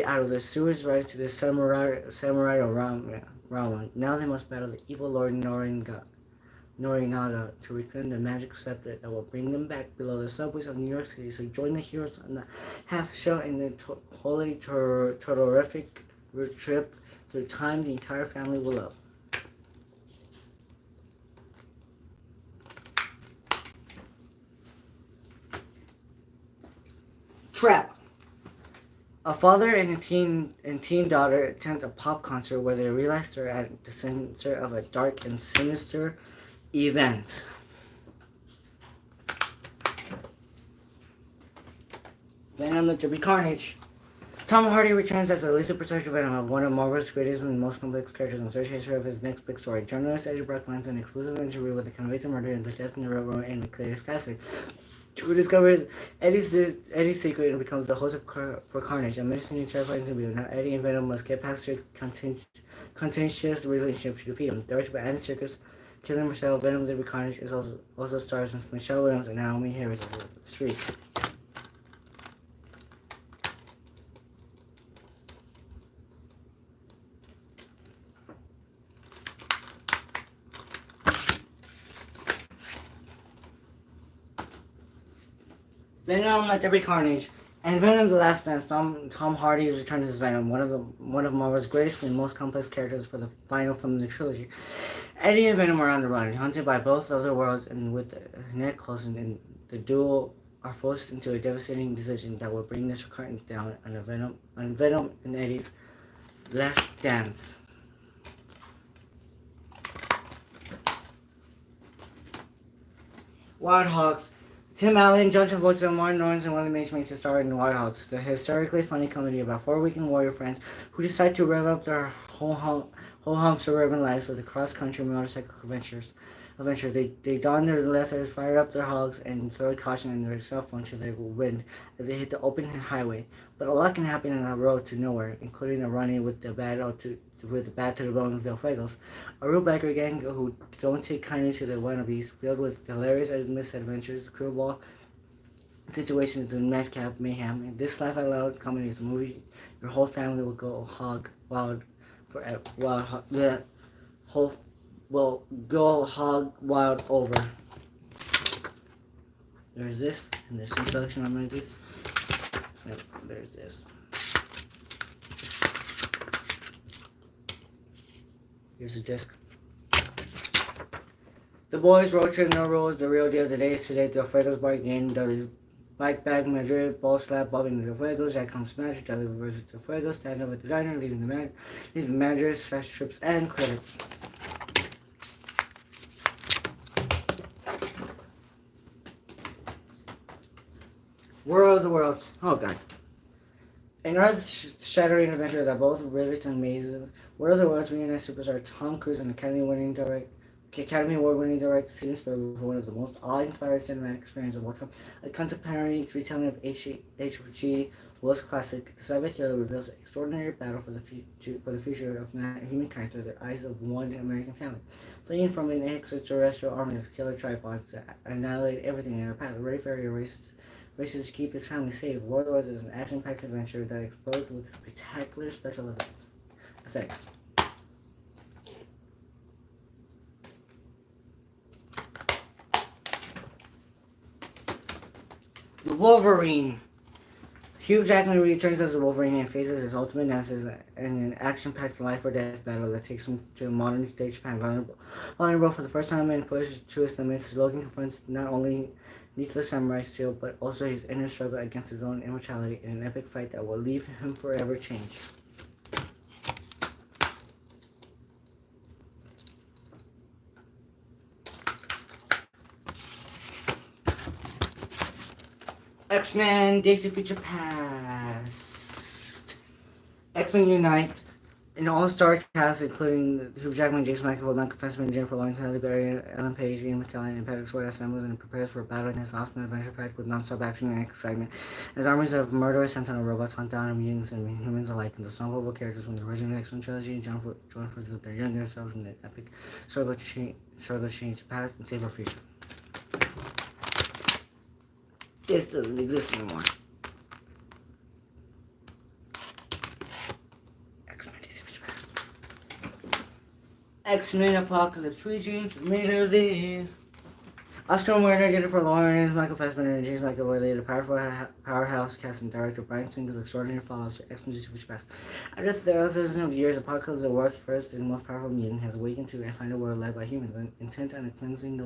out of the sewers right to the samurai realm. Now they must battle the evil Lord Norinaga to reclaim the magic scepter that will bring them back below the subways of New York City. So join the heroes on the half shell in the wholly terrific trip through time the entire family will love. Trap. A father and teen daughter attend a pop concert where they realize they're at the center of a dark and sinister event. Venom: Let There Be Carnage. Tom Hardy returns as the lethal protector Venom, one of Marvel's greatest and most complex characters, in search of his next big story. Journalist Eddie Brock lands an exclusive interview with the convicted murderer and the death in the railroad and Cletus Cassidy, who discovers Eddie's secret and becomes the host for Carnage, a menacing and terrifying interview. Now Eddie and Venom must get past their contentious relationship to defeat him. Directed by Andy Serkis, Killing Michelle, Venom: Let There Be Carnage is also stars Michelle Williams and Naomi Harris as Street. Venom: Let There Be Carnage. And Venom: The Last Dance. Tom Hardy returns as Venom, one of Marvel's greatest and most complex characters for the final film in the trilogy. Eddie and Venom are on the run, hunted by both of their worlds, and with the net closing, and the duo are forced into a devastating decision that will bring the curtain down on Venom and Eddie's last dance. Wild Hogs. Tim Allen, John Travolta, Martin Lawrence, and William H. Macy star in Wild Hogs, the hysterically funny comedy about four weekend warrior friends who decide to rev up their whole suburban lives with a cross-country motorcycle adventure. They don their leathers, fire up their hogs, and throw caution in their cell phone to the wind as they hit the open highway. But a lot can happen on the road to nowhere, including a run-in with the bad to the bone of Del Fuegos, a real biker gang who don't take kindly to the wannabes, filled with hilarious misadventures, screwball situations in madcap mayhem. And this laugh out loud comedy is a movie your whole family will go hog wild for the whole will go hog wild over. There's this, and there's some selection I'm gonna do. Yep, there's this. Here's the disc. The boys road trip, no rules, the real deal. Today is today. The Fuegos bar again. Dudley's bike bag, Madrid, ball slap, bobbing the Fuegos. Jack comes smash. Dudley reverses the Fuegos. Stand up at the diner, leaving the managers, fast trips, and credits. World of the Worlds. Oh god. An earth-shattering adventure that both rivets and amazes. World of the Worlds reunites superstar Tom Cruise and Academy Award-winning director Steven Spielberg for one of the most awe-inspiring cinematic experiences of all time. A contemporary retelling of H.G. Wells' classic, the sci-fi thriller reveals an extraordinary battle for the future of humankind through the eyes of one American family. Fleeing from an extraterrestrial army of killer tripods that annihilate everything in their path, the Wayfarer races to keep his family safe. World of the Worlds is an action-packed adventure that explodes with spectacular special effects. The Wolverine. Hugh Jackman returns as the Wolverine and faces his ultimate nemesis in an action-packed life-or-death battle that takes him to modern-day Japan. Vulnerable for the first time and pushed to his limits, Logan confronts not only lethal samurai steel, but also his inner struggle against his own immortality in an epic fight that will leave him forever changed. X-Men Days of Future Past. X-Men Unite. An all-star cast including Hugh Jackman, Jason McAvoy, Michael Fassbender, Jennifer Lawrence, Halle Berry, Ellen Page, Ian McKellen, and Patrick Swayze assembles and prepares for a battle in his awesome adventure packed with non-stop action and excitement. As armies of murderous sentinel robots hunt down mutants and humans alike, and the ensemble characters from the original X-Men trilogy join forces with their younger selves in the epic struggle to change the past and save our future. This doesn't exist anymore. X-Men Apocalypse Region Tomatoes is Oscar winner Jennifer Lawrence, Michael Fassbender, and James McAvoy lead a powerhouse cast and director Bryan Singer's extraordinary follow-up to X-Men Days of Future Past. After thousands of years, Apocalypse, the world's first and most powerful mutant, has awakened to find a world led by humans, intent on cleansing the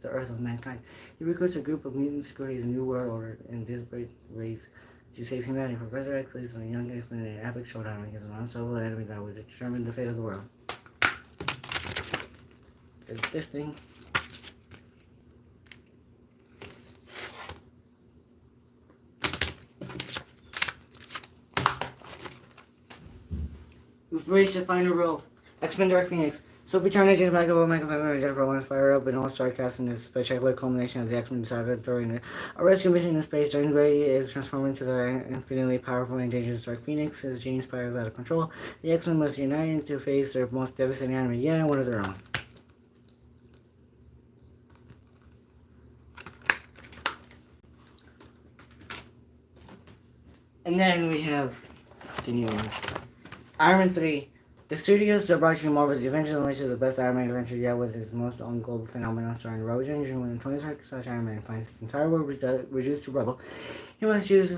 earth of mankind. He recruits a group of mutants to create a new world order in disparate ways to save humanity. Professor X leads a young X-Men in an epic showdown against an unstoppable enemy that will determine the fate of the world. There's this thing. We've reached the final row. X-Men Dark Phoenix. Sophie Turner, James McAvoy, Michael Fassbender, and Jennifer Lawrence fire up an all-star cast in this spectacular culmination of the X-Men saga during a rescue mission in space. Jean Grey is transformed into the infinitely powerful and dangerous Dark Phoenix as Jean spirals out of control. The X-Men must unite to face their most devastating enemy yet, and one of their own. And then we have the new ones. Iron Man 3. The studios that brought you Marvel's The Avengers unleashes the best Iron Man adventure yet with its most own global phenomenon starring Robert Downey Jr. When the 20th Iron Man finds his entire world reduced to rubble, he must use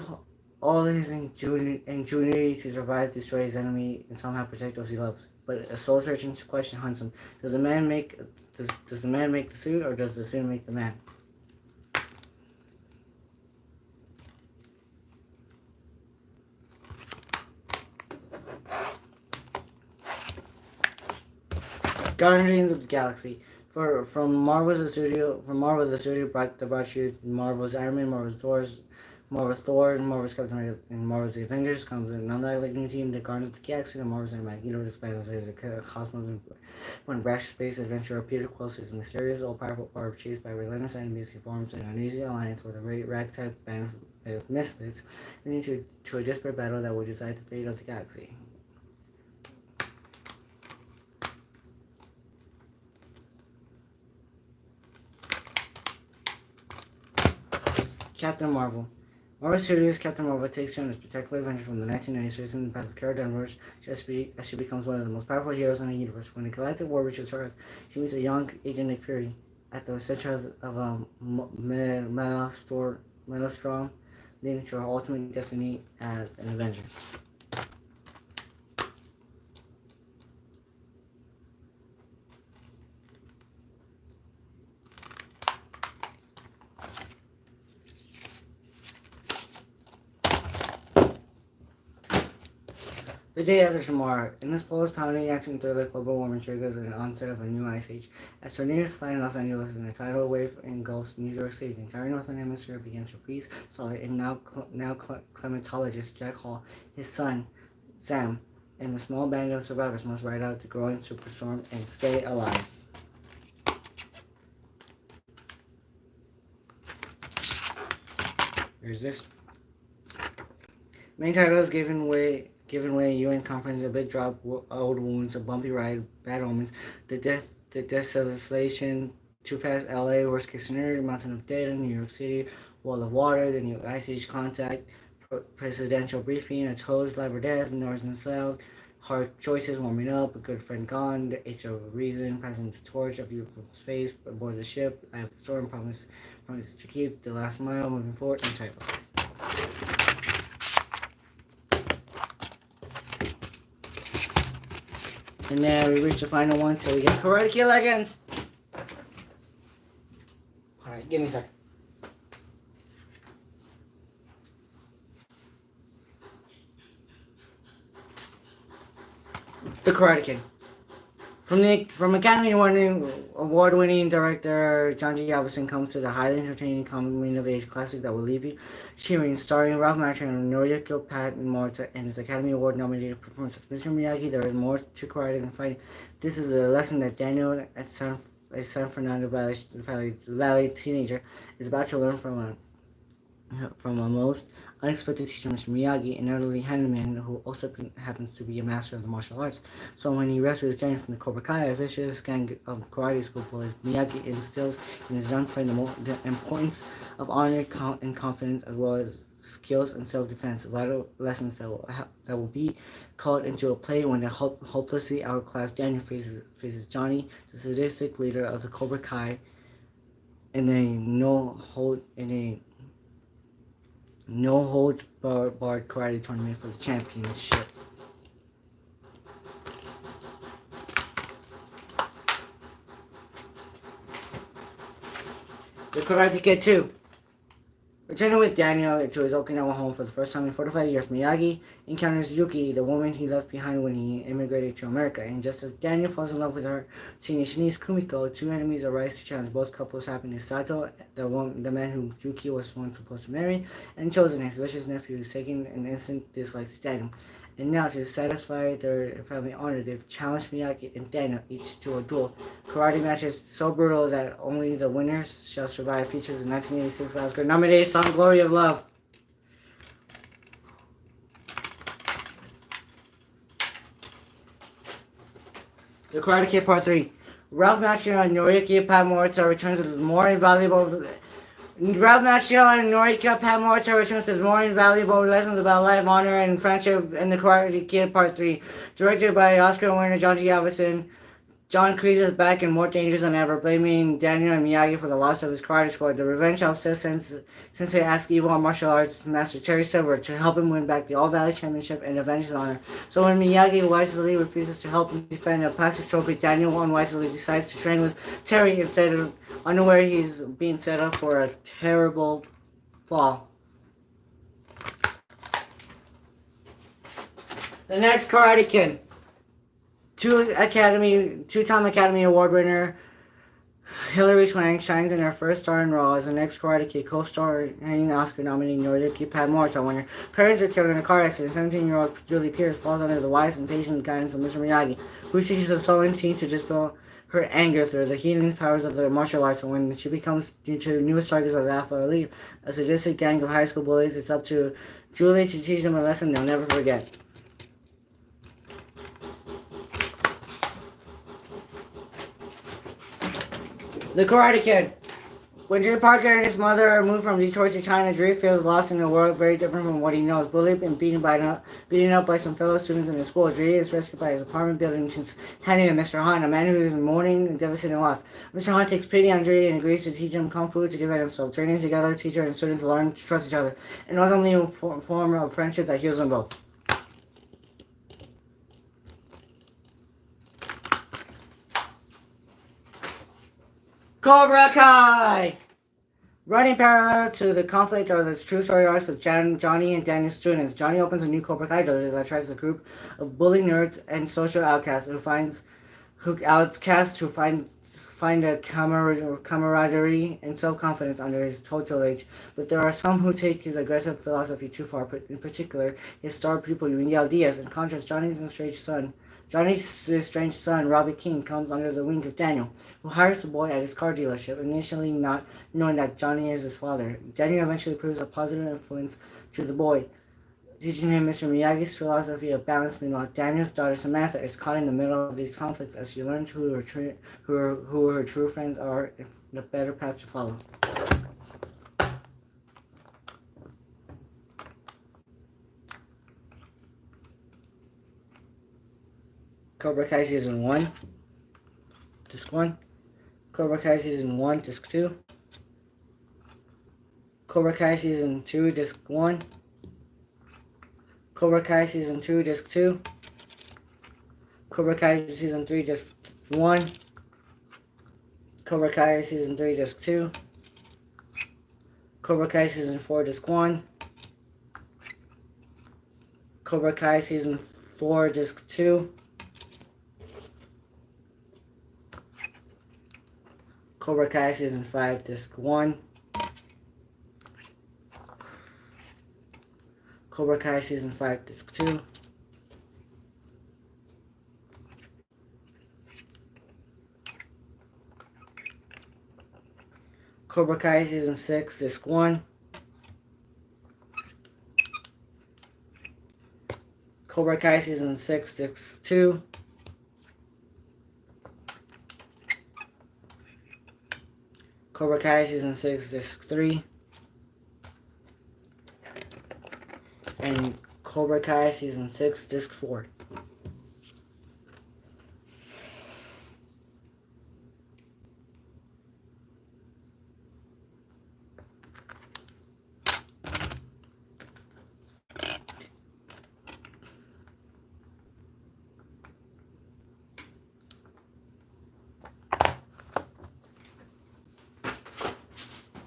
all his ingenuity to survive, destroy his enemy, and somehow protect those he loves. But a soul-searching question haunts him: Does the man make the suit, or does the suit make the man? Guardians of the Galaxy. From Marvel the studio brought you Marvel's Iron Man, Marvel's Thor, Marvel's Captain America, and Marvel's The Avengers comes an unlikely new team, the Guardians of the Galaxy. The Marvel's Cinematic Universe expands into the cosmos and when brash space adventurer Peter Quill is mysterious, all-powerful orb chased by relentless enemies. He forms an uneasy alliance with a ragtag band of misfits, leading to a desperate battle that will decide the fate of the galaxy. Captain Marvel. Marvel Studios' Captain Marvel takes turn as spectacular adventure from the 1990s, racing the path of Carol Danvers as she becomes one of the most powerful heroes in the universe. When the Galactic War reaches Earth, she meets a young Agent Nick Fury at the center of Maelstrom, leading to her ultimate destiny as an Avenger. The day after tomorrow, in this pulse-pounding action thriller, global warming triggers the onset of a new ice age. As tornadoes fly in Los Angeles and a tidal wave engulfs New York City, the entire northern hemisphere begins to freeze solid, and now climatologist Jack Hall, his son, Sam, and a small band of survivors must ride out the growing superstorm and stay alive. Here's this. Main title is Given Way, UN Conference, A Big Drop, Old Wounds, A Bumpy Ride, Bad Omens, The Desolation, Too Fast, LA, Worst Case Scenario, Mountain of Data, New York City, Wall of Water, The New Ice Age Contact, Presidential Briefing, A Toast, Life or Death, North and South, Hard Choices, Warming Up, A Good Friend Gone, The Age of Reason, Passing the Torch, A View from Space, Aboard the Ship, I Have the Storm, Promise to Keep, The Last Mile, Moving Forward, and Titles. And then we reach the final one till we get Karate Kid Legends. Alright, give me a second. The Karate Kid. From Academy Award-winning director John G. Avildsen comes to the highly entertaining coming-of-age classic that will leave you cheering, starring Ralph Macchio and Noriyuki Pat Morita, and his Academy Award-nominated performance of Mr. Miyagi. There is more to karate than fighting. This is a lesson that Daniel, a San Fernando Valley teenager, is about to learn from a most unexpected teacher, Mr. Miyagi, an elderly handyman who also happens to be a master of the martial arts. So when he rescues Daniel from the Cobra Kai, a vicious gang of karate school boys, Miyagi instills in his young friend the importance of honor and confidence, as well as skills and self-defense, vital lessons that will be called into a play when the hopelessly outclassed Daniel faces Johnny, the sadistic leader of the Cobra Kai, in a no holds barred karate tournament for the championship. The Karate Kid 2. Returning with Daniel to his Okinawa home for the first time in 45 years, Miyagi encounters Yuki, the woman he left behind when he immigrated to America. And just as Daniel falls in love with her teenage niece, Kumiko, two enemies arise to challenge both couples' happiness. Sato, the man whom Yuki was once supposed to marry, and Chosen, his vicious nephew, who's taking an instant dislike to Daniel. And now, to satisfy their family honor, they've challenged Miyagi and Daniel each to a duel. Karate matches so brutal that only the winners shall survive. Features the 1986 Oscar-nominated song "Glory of Love." The Karate Kid Part 3. Ralph Macchio and Noriyuki Pat Morita returns with more invaluable. Ralph Macchio and Noriyuki Pat Morita returns with more invaluable lessons about life, honor, and friendship in The Karate Kid Part 3. Directed by Oscar winner John G. Avildsen, John Kreese is back and more dangerous than ever, blaming Daniel and Miyagi for the loss of his karate squad. The revenge obsessed Sensei asks evil martial arts master Terry Silver to help him win back the All Valley Championship and avenge his honor. So when Miyagi wisely refuses to help him defend a plastic trophy, Daniel unwisely decides to train with Terry instead of unaware he's being set up for a terrible fall. The next Karate Kid. Two-time Academy Award winner Hilary Swank shines in her first starring role as the next Karate Kid, co-starring Oscar-nominated Noriyuki Pat Morita winner. Parents are killed in a car accident. 17-year-old Julie Pierce falls under the wise and patient guidance of Mr. Miyagi, who teaches a sullen teen to dispel her anger through the healing powers of the martial arts. And when she becomes due to the newest targets of the Alpha Elite, a sadistic gang of high school bullies, it's up to Julie to teach them a lesson they'll never forget. The Karate Kid. When Jay Parker and his mother moved from Detroit to China, Dre feels lost in a world very different from what he knows. Bullied and beaten up by some fellow students in his school, Dre is rescued by his apartment building handyman Mr. Han, a man who is mourning and devastated loss. Mr. Han takes pity on Dre and agrees to teach him kung fu to defend himself. Training together, teacher and student learn to trust each other. And it was only a form of friendship that heals them both. Cobra Kai! Running parallel to the conflict are the true story arcs of Johnny and Daniel's students. Johnny opens a new Cobra Kai dojo that attracts a group of bullying nerds and social outcasts who find a camaraderie and self-confidence under his tutelage. But there are some who take his aggressive philosophy too far. In particular, his star pupil Miguel Diaz. In contrast, Johnny's estranged son, Robbie King, comes under the wing of Daniel, who hires the boy at his car dealership, initially not knowing that Johnny is his father. Daniel eventually proves a positive influence to the boy, teaching him Mr. Miyagi's philosophy of balance. Meanwhile, Daniel's daughter Samantha is caught in the middle of these conflicts as she learns who her true friends are and the better path to follow. Cobra Kai Season 1, Disc 1. Cobra Kai Season 1, Disc 2. Cobra Kai Season 2, Disc 1. Cobra Kai Season 2, Disc 2. Cobra Kai Season 3, Disc 1. Cobra Kai Season 3, Disc 2. Cobra Kai Season 4, Disc 1. Cobra Kai Season 4, Disc 2. Cobra Kai Season 5, Disc 1. Cobra Kai Season 5, Disc 2. Cobra Kai Season 6, Disc 1. Cobra Kai Season 6, Disc 2. Cobra Kai Season 6, Disc 3. And Cobra Kai Season 6, Disc 4.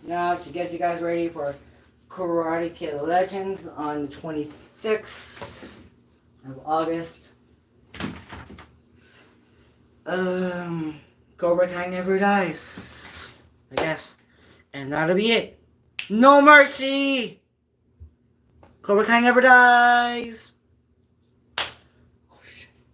Now, to get you guys ready for Karate Kid Legends on the 26th of August. Cobra Kai never dies, I guess. And that'll be it. No mercy! Cobra Kai never dies!